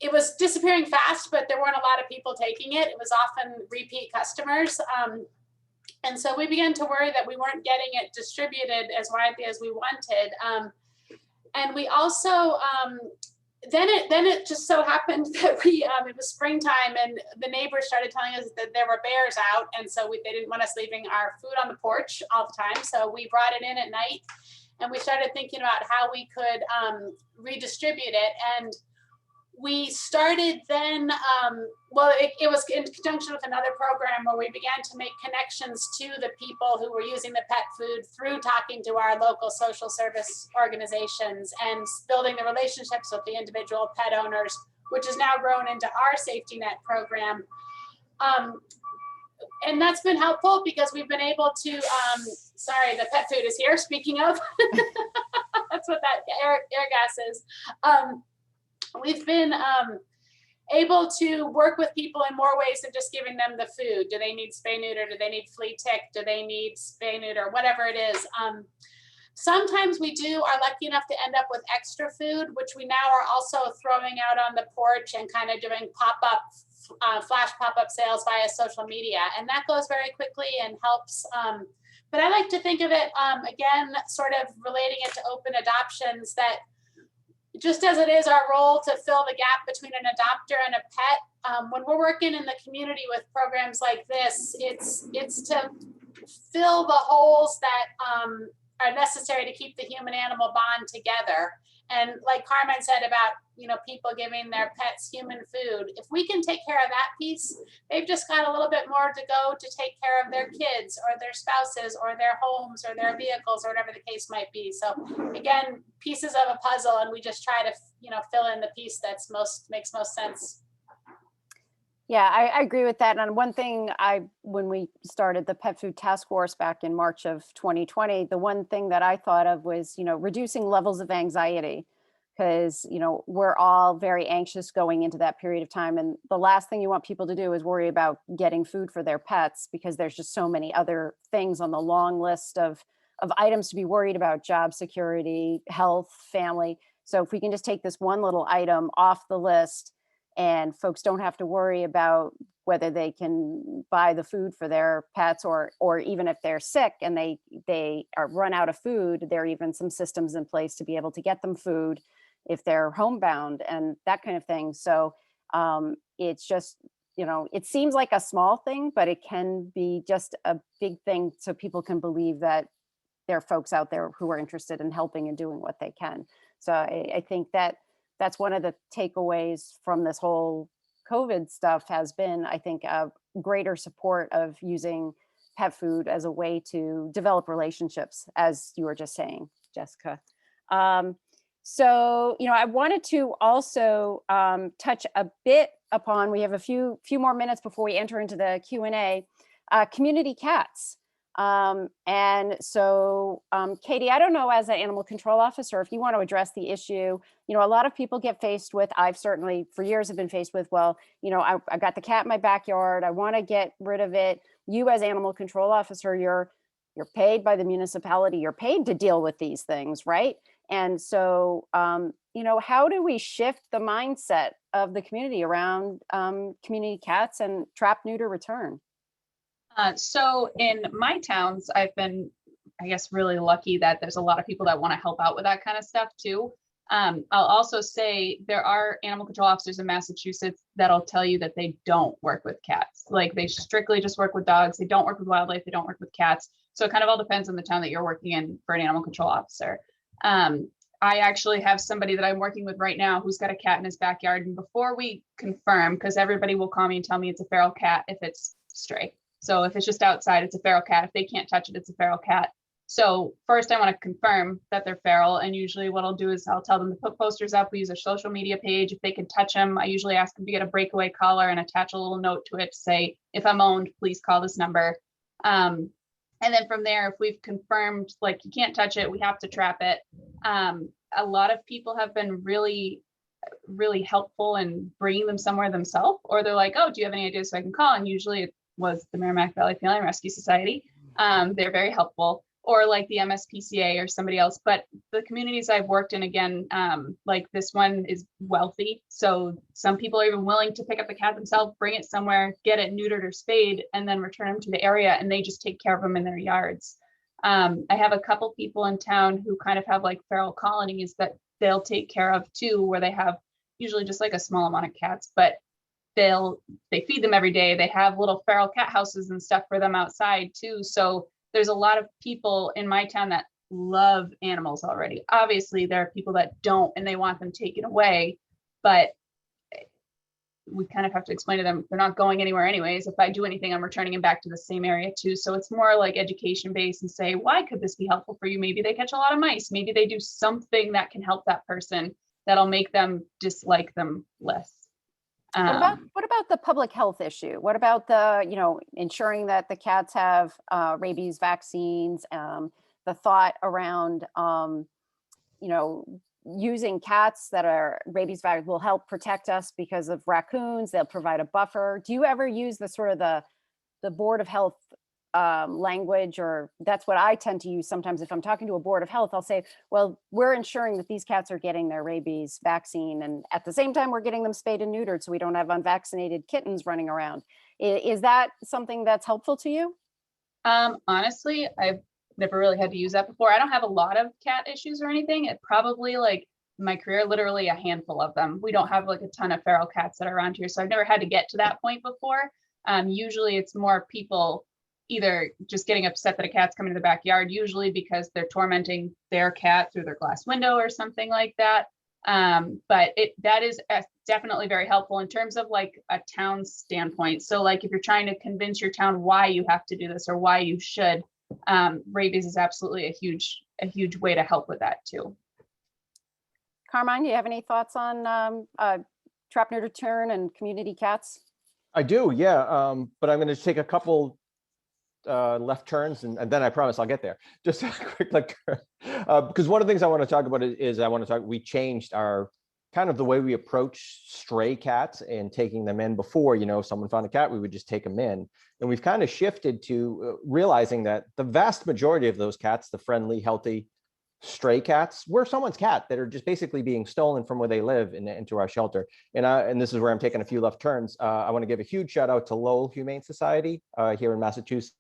it was disappearing fast, but there weren't a lot of people taking it. It was often repeat customers. And so we began to worry that we weren't getting it distributed as widely as we wanted. And we also, then it just so happened that it was springtime and the neighbors started telling us that there were bears out. And so they didn't want us leaving our food on the porch all the time. So we brought it in at night and we started thinking about how we could redistribute it. And we started then, it was in conjunction with another program where we began to make connections to the people who were using the pet food through talking to our local social service organizations and building the relationships with the individual pet owners, which has now grown into our Safetynet program. And that's been helpful because we've been able to, sorry, the pet food is here, speaking of, that's what that air gas is. We've been able to work with people in more ways than just giving them the food. Do they need spay neuter? Do they need flea tick? Do they need spay neuter? Whatever it is. Sometimes we are lucky enough to end up with extra food, which we now are also throwing out on the porch and kind of doing pop-up, flash pop-up sales via social media. And that goes very quickly and helps. But I like to think of it, again, sort of relating it to open adoptions, that just as it is our role to fill the gap between an adopter and a pet, when we're working in the community with programs like this, it's to fill the holes that are necessary to keep the human animal bond together. And like Carmen said about, people giving their pets human food, if we can take care of that piece, they've just got a little bit more to go to take care of their kids or their spouses or their homes or their vehicles or whatever the case might be. So again, pieces of a puzzle, and we just try to, fill in the piece that's makes most sense. Yeah, I agree with that. And one thing when we started the Pet Food Task Force back in March of 2020, the one thing that I thought of was, reducing levels of anxiety, because, we're all very anxious going into that period of time. And the last thing you want people to do is worry about getting food for their pets, because there's just so many other things on the long list of items to be worried about: job security, health, family. So if we can just take this one little item off the list, and folks don't have to worry about whether they can buy the food for their pets, or even if they're sick and they are run out of food, there are even some systems in place to be able to get them food if they're homebound and that kind of thing. So it's just, it seems like a small thing, but it can be just a big thing, so people can believe that there are folks out there who are interested in helping and doing what they can. So I think that's one of the takeaways from this whole COVID stuff has been, I think, a greater support of using pet food as a way to develop relationships, as you were just saying, Jessica. So, I wanted to also touch a bit upon, we have a few more minutes before we enter into the Q&A, community cats. And so, Katie, I don't know, as an animal control officer, if you want to address the issue. A lot of people get faced with, I've certainly for years have been faced with, well, I got the cat in my backyard, I want to get rid of it. You as animal control officer, you're paid by the municipality, you're paid to deal with these things, right? And so, how do we shift the mindset of the community around community cats and trap, neuter, return? So in my towns, I've been, I guess, really lucky that there's a lot of people that want to help out with that kind of stuff too. I'll also say there are animal control officers in Massachusetts that'll tell you that they don't work with cats. Like, they strictly just work with dogs. They don't work with wildlife. They don't work with cats. So it kind of all depends on the town that you're working in for an animal control officer. I actually have somebody that I'm working with right now who's got a cat in his backyard. And before we confirm, because everybody will call me and tell me it's a feral cat if it's stray. So if it's just outside, it's a feral cat. If they can't touch it, it's a feral cat. So first I want to confirm that they're feral. And usually what I'll do is I'll tell them to put posters up. We use a social media page. If they can touch them, I usually ask them to get a breakaway collar and attach a little note to it to say, if I'm owned, please call this number. And then from there, if we've confirmed, like, you can't touch it, we have to trap it. A lot of people have been really, really helpful in bringing them somewhere themselves, or they're like, oh, do you have any ideas so I can call? And usually it was the Merrimack Valley Feline Rescue Society. They're very helpful. or like the MSPCA or somebody else. But the communities I've worked in, again, like this one is wealthy. So some people are even willing to pick up the cat themselves, bring it somewhere, get it neutered or spayed, and then return them to the area, and they just take care of them in their yards. I have a couple people in town who kind of have like feral colonies that they'll take care of too, where they have usually just like a small amount of cats, but they feed them every day. They have little feral cat houses and stuff for them outside too. So there's a lot of people in my town that love animals already. Obviously, there are people that don't and they want them taken away, but we kind of have to explain to them they're not going anywhere anyways. If I do anything, I'm returning them back to the same area too. So it's more like education based and say, why could this be helpful for you? Maybe they catch a lot of mice. Maybe they do something that can help that person that'll make them dislike them less. What about the public health issue? What about the, ensuring that the cats have rabies vaccines? The thought around, using cats that are rabies vaccinated will help protect us because of raccoons. They'll provide a buffer. Do you ever use the sort of the Board of Health language? Or that's what I tend to use sometimes. If I'm talking to a Board of Health, I'll say, well, we're ensuring that these cats are getting their rabies vaccine, and at the same time we're getting them spayed and neutered so we don't have unvaccinated kittens running around. Is that something that's helpful to you? Honestly, I've never really had to use that before. I don't have a lot of cat issues or anything. It probably, like in my career, literally a handful of them. We don't have like a ton of feral cats that are around here, so I've never had to get to that point before. Usually it's more people either just getting upset that a cat's coming to the backyard, usually because they're tormenting their cat through their glass window or something like that. But that is definitely very helpful in terms of like a town standpoint. So like if you're trying to convince your town why you have to do this or why you should, rabies is absolutely a huge way to help with that too. Carmine, do you have any thoughts on trap, neuter, turn, and community cats? I do, yeah. But I'm going to take a couple left turns and then I promise I'll get there. Just a quick left turn. Because one of the things I want to talk about is we changed our kind of the way we approach stray cats and taking them in. Before, if someone found a cat, we would just take them in. And we've kind of shifted to realizing that the vast majority of those cats, the friendly, healthy, stray cats, were someone's cat that are just basically being stolen from where they live into our shelter. And this is where I'm taking a few left turns. I want to give a huge shout out to Lowell Humane Society here in Massachusetts.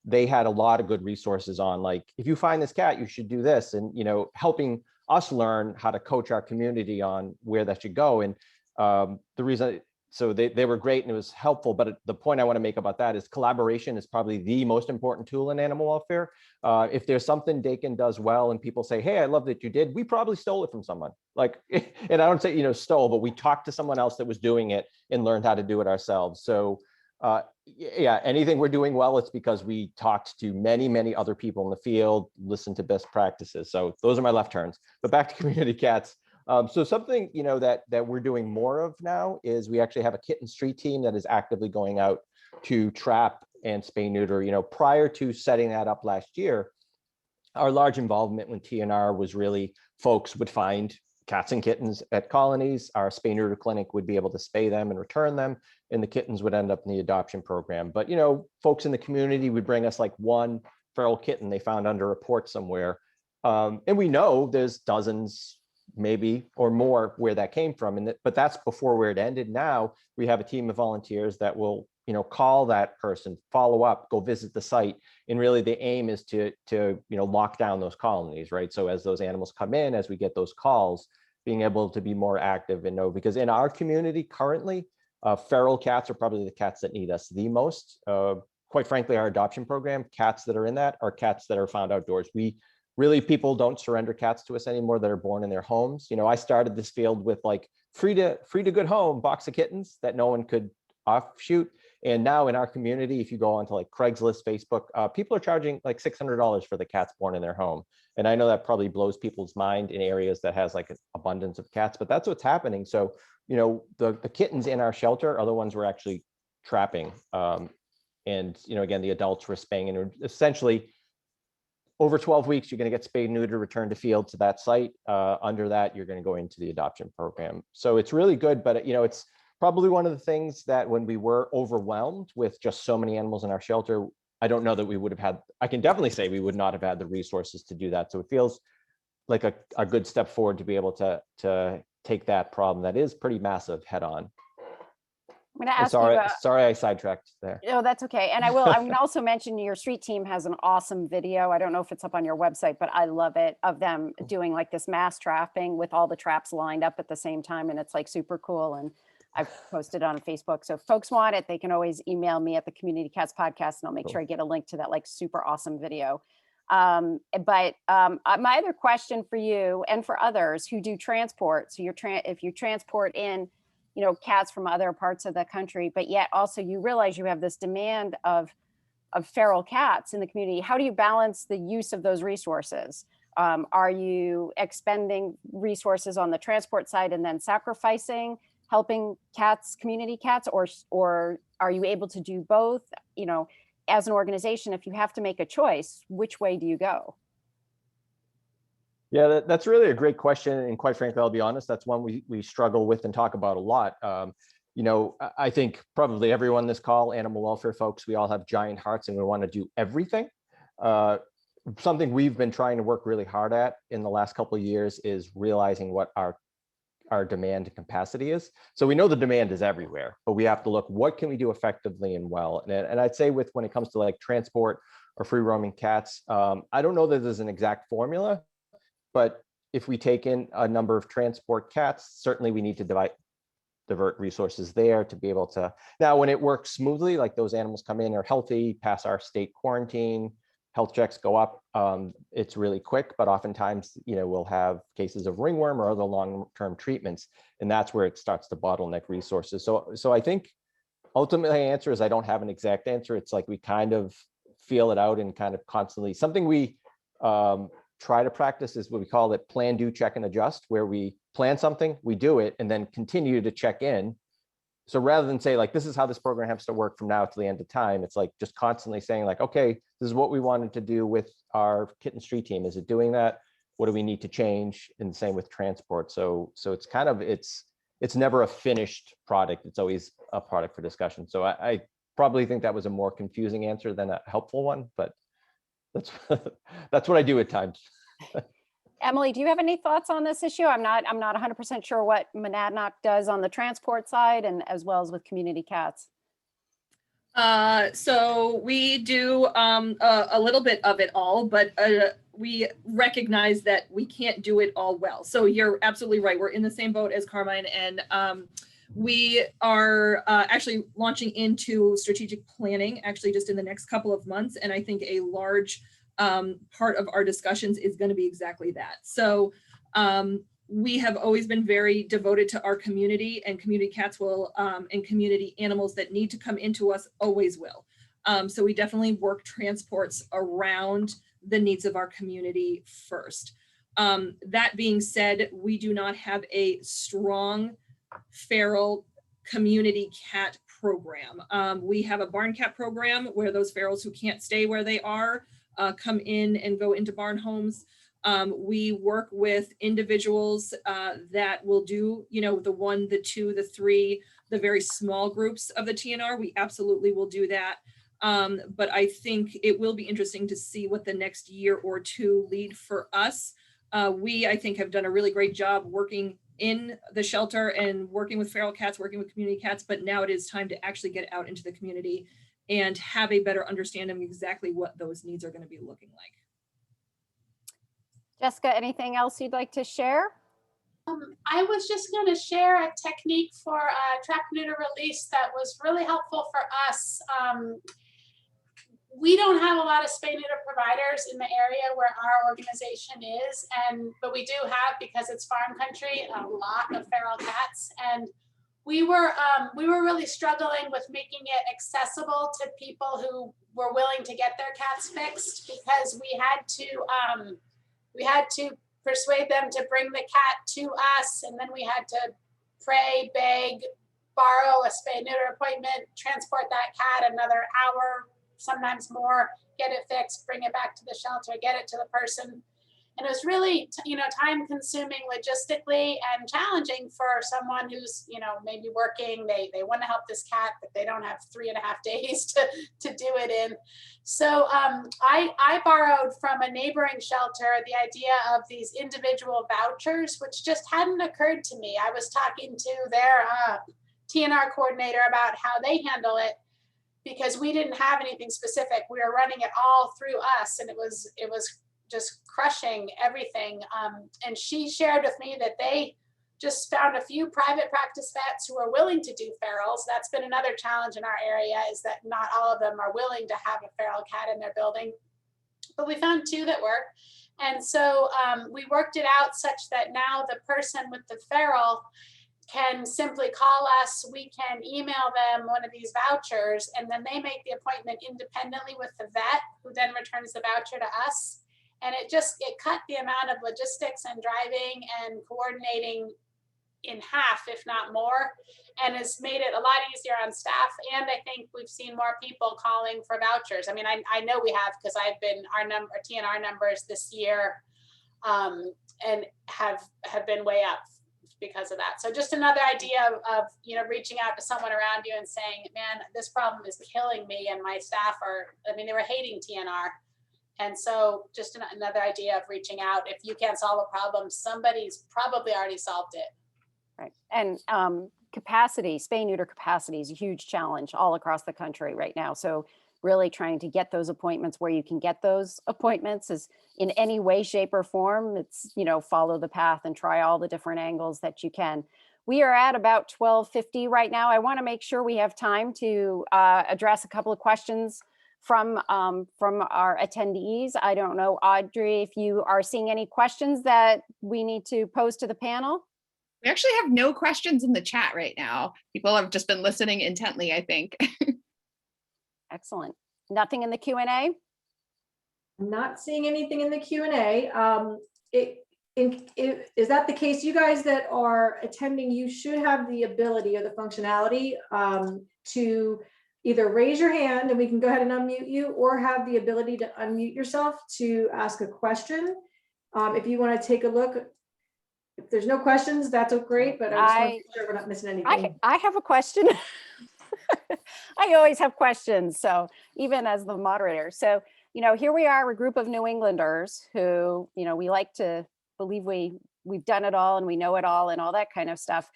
They had a lot of good resources on, like, if you find this cat, you should do this, and helping us learn how to coach our community on where that should go. And the reason, so they were great and it was helpful, but the point I want to make about that is collaboration is probably the most important tool in animal welfare. If there's something Dakin does well and people say, hey, I love that you did, we probably stole it from someone. Like, and I don't say, stole, but we talked to someone else that was doing it and learned how to do it ourselves. So yeah, anything we're doing well, it's because we talked to many other people in the field, listened to best practices. So those are my left turns. But back to community cats. So something that we're doing more of now is we actually have a kitten street team that is actively going out to trap and spay neuter. Prior to setting that up last year, our large involvement when TNR was really folks would find cats and kittens at colonies. Our spay neuter clinic would be able to spay them and return them, and the kittens would end up in the adoption program. But folks in the community would bring us like one feral kitten they found under a porch somewhere, and we know there's dozens, maybe, or more where that came from. But that's before where it ended. Now we have a team of volunteers that will call that person, follow up, go visit the site. And really the aim is to lock down those colonies, right? So as those animals come in, as we get those calls, being able to be more active and know, because in our community currently, feral cats are probably the cats that need us the most. Quite frankly, our adoption program, cats that are in that are cats that are found outdoors. People don't surrender cats to us anymore that are born in their homes. I started this field with like free to good home box of kittens that no one could offshoot. And now in our community, if you go onto like Craigslist, Facebook, people are charging like $600 for the cats born in their home. And I know that probably blows people's mind in areas that has like an abundance of cats, but that's what's happening. So, the kittens in our shelter are the ones we're actually trapping. And, again, the adults we're spaying, and essentially over 12 weeks, you're going to get spayed, neutered, returned to field to that site. Under that, you're going to go into the adoption program. So it's really good, but it's probably one of the things that when we were overwhelmed with just so many animals in our shelter, I don't know that we would have had, I can definitely say we would not have had the resources to do that. So it feels like a good step forward to be able to take that problem that is pretty massive head on. I'm going to ask you. Sorry, I sidetracked there. No, that's okay. And I will. I'm going to also mention your street team has an awesome video. I don't know if it's up on your website, but I love it, of them doing like this mass trapping with all the traps lined up at the same time, and it's like super cool. And I've posted on Facebook. So if folks want it, they can always email me at the Community Cats Podcast, and I'll make sure I get a link to that like super awesome video. My other question for you and for others who do transport, so if you transport in, you know, cats from other parts of the country, but yet also you realize you have this demand of feral cats in the community, how do you balance the use of those resources? Are you expending resources on the transport side and then sacrificing helping cats, community cats, or are you able to do both? You know, as an organization, if you have to make a choice, which way do you go? Yeah, that's really a great question. And quite frankly, I'll be honest, that's one we struggle with and talk about a lot. You know, I think probably everyone on this call, animal welfare folks, we all have giant hearts and we want to do everything. Something we've been trying to work really hard at in the last couple of years is realizing what our demand and capacity is. So we know the demand is everywhere, but we have to look, what can we do effectively and well? And I'd say when it comes to like transport or free roaming cats, I don't know that there's an exact formula, but if we take in a number of transport cats, certainly we need to divert resources there to be able to. Now, when it works smoothly, like those animals come in, are healthy, pass our state quarantine, health checks go up, it's really quick, but oftentimes, you know, we'll have cases of ringworm or other long-term treatments, and that's where it starts to bottleneck resources. So I think ultimately the answer is I don't have an exact answer. It's like we kind of feel it out and kind of constantly, something we try to practice is what we call it plan, do, check, and adjust, where we plan something, we do it, and then continue to check in. So rather than say like, this is how this program has to work from now to the end of time, it's like just constantly saying like, okay, this is what we wanted to do with our kitten street team. Is it doing that? What do we need to change? And the same with transport. So it's kind of, it's never a finished product. It's always a product for discussion. So I probably think that was a more confusing answer than a helpful one, but that's that's what I do at times. Emily, do you have any thoughts on this issue? I'm not 100% sure what Monadnock does on the transport side and as well as with community cats. So we do a little bit of it all, but we recognize that we can't do it all well. So you're absolutely right. We're in the same boat as Carmine, and we are actually launching into strategic planning actually just in the next couple of months. And I think a large part of our discussions is going to be exactly that. So we have always been very devoted to our community, and community cats will, and community animals that need to come into us always will. So we definitely work transports around the needs of our community first. That being said, we do not have a strong feral community cat program. We have a barn cat program where those ferals who can't stay where they are come in and go into barn homes. We work with individuals that will do, you know, the 1, the 2, the 3, the very small groups of the TNR. We absolutely will do that. But I think it will be interesting to see what the next year or two lead for us. We, I think, have done a really great job working in the shelter and working with feral cats, working with community cats, but now it is time to actually get out into the community and have a better understanding of exactly what those needs are going to be looking like. Jessica, anything else you'd like to share? I was just going to share a technique for trap, neuter, release that was really helpful for us. We don't have a lot of spay neuter providers in the area where our organization is, but we do have, because it's farm country, a lot of feral cats, and we were really struggling with making it accessible to people who were willing to get their cats fixed, because we had to persuade them to bring the cat to us, and then we had to pray, beg, borrow a spay neuter appointment, transport that cat another hour, sometimes more, get it fixed, bring it back to the shelter, get it to the person. And it was really, time consuming logistically and challenging for someone who's, maybe working, they want to help this cat, but they don't have 3.5 days to do it in. So I borrowed from a neighboring shelter the idea of these individual vouchers, which just hadn't occurred to me. I was talking to their TNR coordinator about how they handle it, because we didn't have anything specific. We were running it all through us, and it was just crushing everything. And she shared with me that they just found a few private practice vets who are willing to do ferals. That's been another challenge in our area, is that not all of them are willing to have a feral cat in their building. But we found 2 that were. And so we worked it out such that now the person with the feral can simply call us, we can email them one of these vouchers, and then they make the appointment independently with the vet, who then returns the voucher to us. And it cut the amount of logistics and driving and coordinating in half, if not more, and has made it a lot easier on staff. And I think we've seen more people calling for vouchers. I mean, I know we have, because I've been, our TNR numbers this year and have been way up because of that. So just another idea of reaching out to someone around you and saying, man, this problem is killing me, and my staff they were hating TNR. And so just another idea of reaching out. If you can't solve a problem, somebody's probably already solved it. Right. And capacity, spay neuter capacity is a huge challenge all across the country right now. So really trying to get those appointments where you can get those appointments is in any way, shape, or form. It's, follow the path and try all the different angles that you can. We are at about 12:50 right now. I want to make sure we have time to address a couple of questions from our attendees. I don't know, Audrey, if you are seeing any questions that we need to pose to the panel. We actually have no questions in the chat right now. People have just been listening intently, I think. Excellent. Nothing in the Q&A? I'm not seeing anything in the Q&A. Is that the case? You guys that are attending, you should have the ability or the functionality to either raise your hand and we can go ahead and unmute you, or have the ability to unmute yourself to ask a question. If you want to take a look, if there's no questions, that's great, but I just want to make sure we're not missing anything. I have a question. I always have questions, so even as the moderator. So, here we are, a group of New Englanders who, we like to believe we've done it all and we know it all and all that kind of stuff.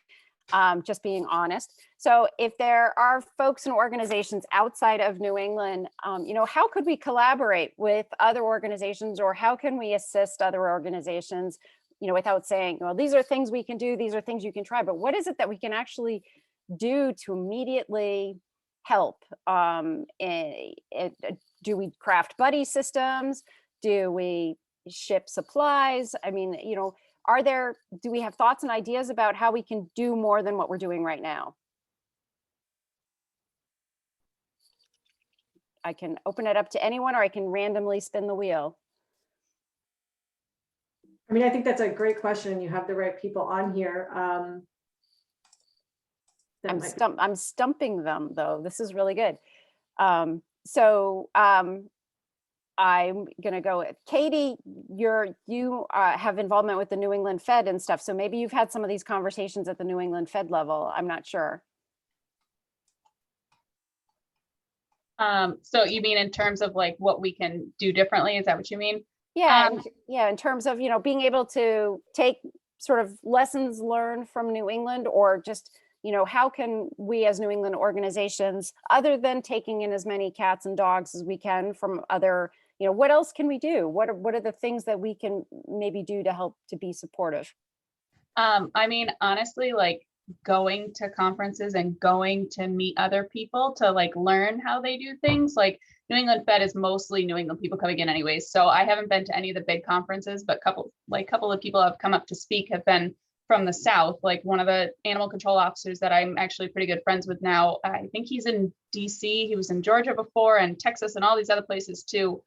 Just being honest. So if there are folks and organizations outside of New England, how could we collaborate with other organizations, or how can we assist other organizations, without saying, well, these are things we can do, these are things you can try, but what is it that we can actually do to immediately help? Do we craft buddy systems? Do we ship supplies? I mean, do we have thoughts and ideas about how we can do more than what we're doing right now? I can open it up to anyone, or I can randomly spin the wheel. I mean, I think that's a great question. You have the right people on here. I'm stumping them though. This is really good. I'm gonna go with Katie. You have involvement with the New England Fed and stuff, so maybe you've had some of these conversations at the New England Fed level. I'm not sure. So you mean in terms of like what we can do differently? Is that what you mean? Yeah, in terms of being able to take sort of lessons learned from New England, or just how can we as New England organizations, other than taking in as many cats and dogs as we can from other, what else can we do? What are the things that we can maybe do to help to be supportive? I mean, honestly, like going to conferences and going to meet other people to like learn how they do things. Like New England Fed is mostly New England people coming in anyways. So I haven't been to any of the big conferences, but couple of people have come up to speak have been from the South. Like one of the animal control officers that I'm actually pretty good friends with now, I think he's in DC, he was in Georgia before, and Texas and all these other places too.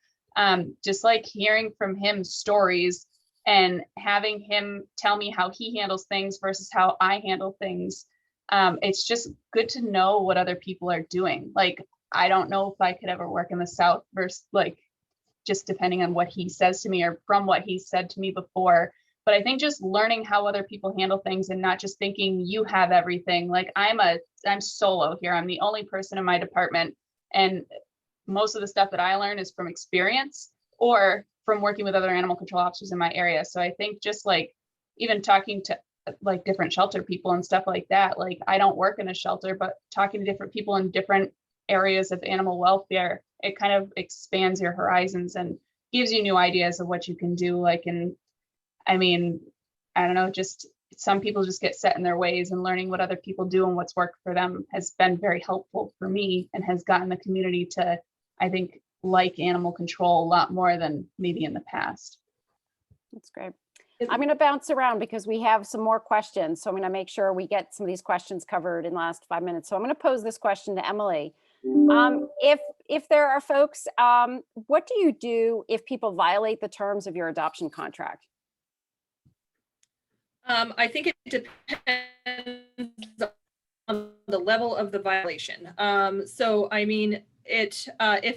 Just like hearing from him stories and having him tell me how he handles things versus how I handle things. It's just good to know what other people are doing. Like, I don't know if I could ever work in the South versus like just depending on what he says to me or from what he said to me before. But I think just learning how other people handle things and not just thinking you have everything. Like I'm solo here. I'm the only person in my department. And most of the stuff that I learn is from experience or from working with other animal control officers in my area. So I think just like even talking to like different shelter people and stuff like that, like I don't work in a shelter, but talking to different people in different areas of animal welfare, it kind of expands your horizons and gives you new ideas of what you can do. Like, and I mean, I don't know, just some people just get set in their ways, and learning what other people do and what's worked for them has been very helpful for me and has gotten the community to, I think, like animal control a lot more than maybe in the past. That's great. I'm going to bounce around because we have some more questions. So I'm going to make sure we get some of these questions covered in the last 5 minutes. So I'm going to pose this question to Emily. If there are folks, what do you do if people violate the terms of your adoption contract? I think it depends on the level of the violation. So, I mean, if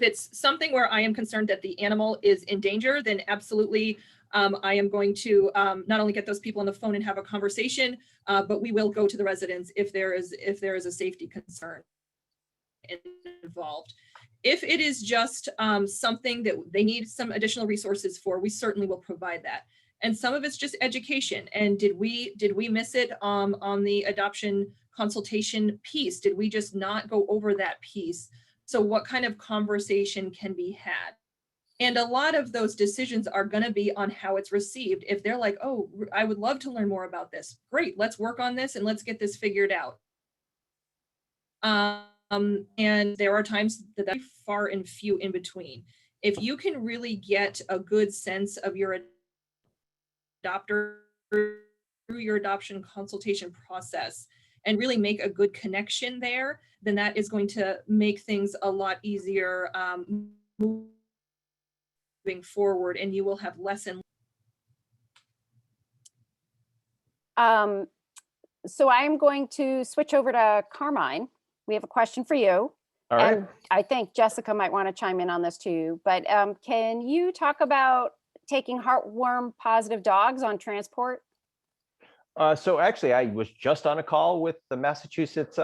it's something where I am concerned that the animal is in danger, then absolutely, I am going to not only get those people on the phone and have a conversation, but we will go to the residents if there is a safety concern involved. If it is just something that they need some additional resources for, we certainly will provide that. And some of it's just education. And did we miss it on the adoption consultation piece? Did we just not go over that piece? So what kind of conversation can be had? And a lot of those decisions are going to be on how it's received. If they're like, oh, I would love to learn more about this. Great, let's work on this and let's get this figured out. And there are times that that's far and few in between. If you can really get a good sense of your adopter through your adoption consultation process and really make a good connection there, then that is going to make things a lot easier moving forward, and you will have less and so I'm going to switch over to Carmine. We have a question for you. All right. And I think Jessica might want to chime in on this too, but can you talk about taking heartworm positive dogs on transport? So actually, I was just on a call with the Massachusetts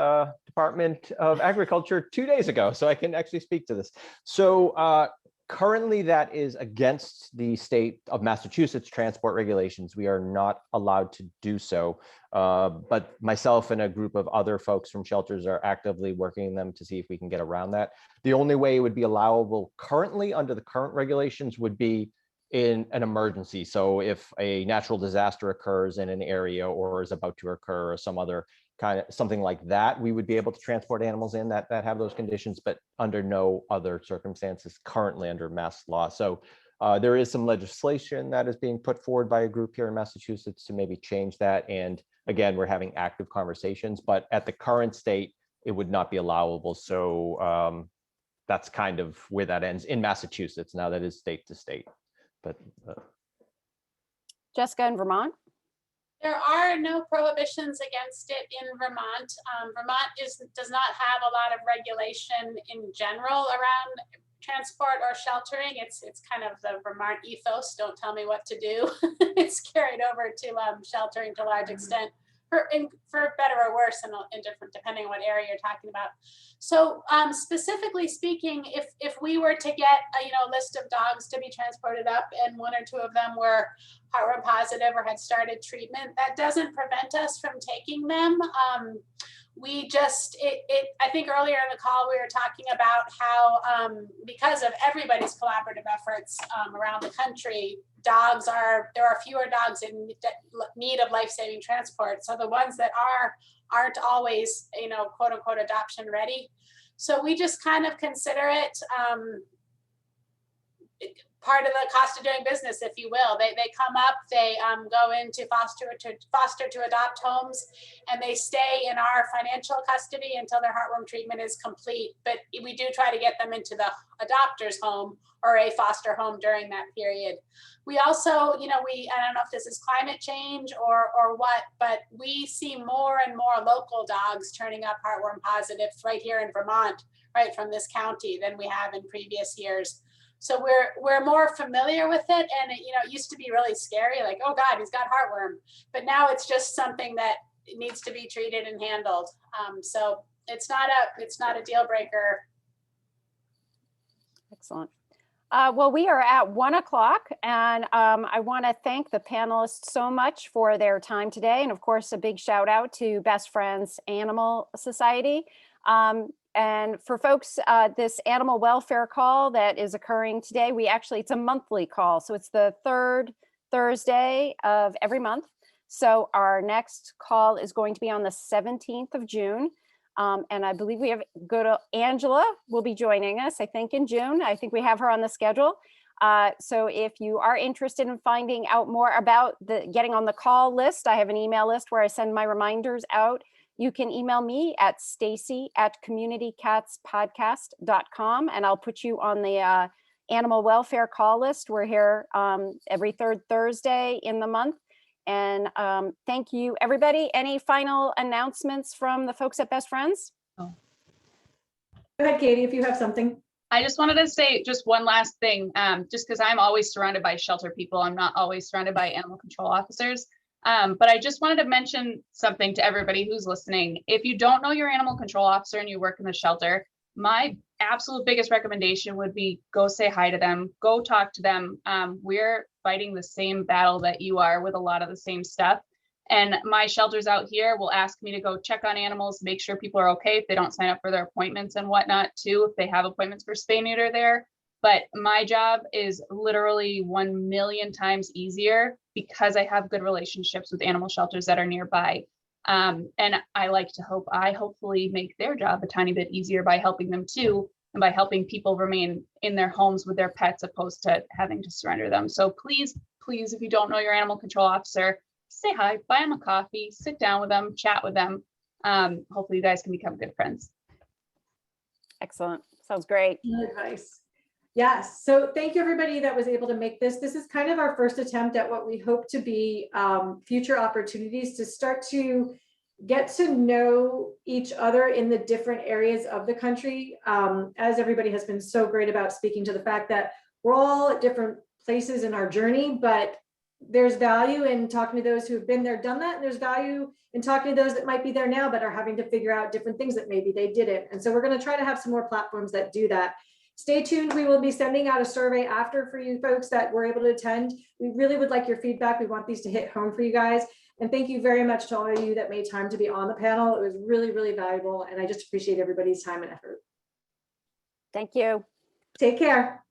Department of Agriculture 2 days ago, so I can actually speak to this. So currently, that is against the state of Massachusetts transport regulations. We are not allowed to do so. But myself and a group of other folks from shelters are actively working them to see if we can get around that. The only way it would be allowable currently under the current regulations would be in an emergency. So if a natural disaster occurs in an area or is about to occur or some other kind of something like that, we would be able to transport animals in that have those conditions, but under no other circumstances currently under Mass law. So there is some legislation that is being put forward by a group here in Massachusetts to maybe change that. And again, we're having active conversations, but at the current state, it would not be allowable. So that's kind of where that ends in Massachusetts. Now that is state to state. But Jessica in Vermont? There are no prohibitions against it in Vermont. Vermont does not have a lot of regulation in general around transport or sheltering. It's kind of the Vermont ethos. Don't tell me what to do. It's carried over to sheltering to a large extent, for better or worse, in different, depending on what area you're talking about. So specifically speaking, if we were to get a list of dogs to be transported up, and 1 or 2 of them were heartworm positive or had started treatment, that doesn't prevent us from taking them. I think earlier in the call we were talking about how because of everybody's collaborative efforts around the country, there are fewer dogs in need of life-saving transport. So the ones that aren't always, quote unquote, adoption ready. So we just kind of consider it part of the cost of doing business, if you will. They come up, they go into foster to adopt homes, and they stay in our financial custody until their heartworm treatment is complete. But we do try to get them into the adopter's home or a foster home during that period. We also, I don't know if this is climate change or what, but we see more and more local dogs turning up heartworm positive right here in Vermont, right from this county, than we have in previous years. So we're more familiar with it, and it used to be really scary, like, oh God, he's got heartworm. But now it's just something that needs to be treated and handled. So it's not a deal breaker. Excellent. Well, we are at 1 o'clock, and I want to thank the panelists so much for their time today. And of course, a big shout out to Best Friends Animal Society. And for folks, this animal welfare call that is occurring today, it's a monthly call. So it's the third Thursday of every month. So our next call is going to be on the 17th of June. And I believe we have Angela will be joining us, I think, in June. I think we have her on the schedule. So if you are interested in finding out more about getting on the call list, I have an email list where I send my reminders out. You can email me at stacy@communitycatspodcast.com, and I'll put you on the animal welfare call list. We're here every third Thursday in the month. And thank you, everybody. Any final announcements from the folks at Best Friends? Go ahead, Katie, if you have something. I just wanted to say just one last thing, just because I'm always surrounded by shelter people. I'm not always surrounded by animal control officers. But I just wanted to mention something to everybody who's listening. If you don't know your animal control officer and you work in the shelter, my absolute biggest recommendation would be go say hi to them, go talk to them. We're fighting the same battle that you are with a lot of the same stuff. And my shelters out here will ask me to go check on animals, make sure people are okay if they don't sign up for their appointments and whatnot too, if they have appointments for spay neuter there. But my job is literally 1 million times easier because I have good relationships with animal shelters that are nearby. And I like to hopefully make their job a tiny bit easier by helping them too, and by helping people remain in their homes with their pets opposed to having to surrender them. So please, please, if you don't know your animal control officer, say hi, buy them a coffee, sit down with them, chat with them. Hopefully you guys can become good friends. Excellent. Sounds great. Good advice. Yes. So thank you, everybody that was able to make this. This is kind of our first attempt at what we hope to be future opportunities to start to get to know each other in the different areas of the country. As everybody has been so great about speaking to the fact that we're all at different places in our journey, but there's value in talking to those who have been there, done that. And there's value in talking to those that might be there now, but are having to figure out different things that maybe they didn't. And so we're going to try to have some more platforms that do that. Stay tuned. We will be sending out a survey after for you folks that were able to attend. We really would like your feedback. We want these to hit home for you guys. And thank you very much to all of you that made time to be on the panel. It was really, really valuable. And I just appreciate everybody's time and effort. Thank you. Take care.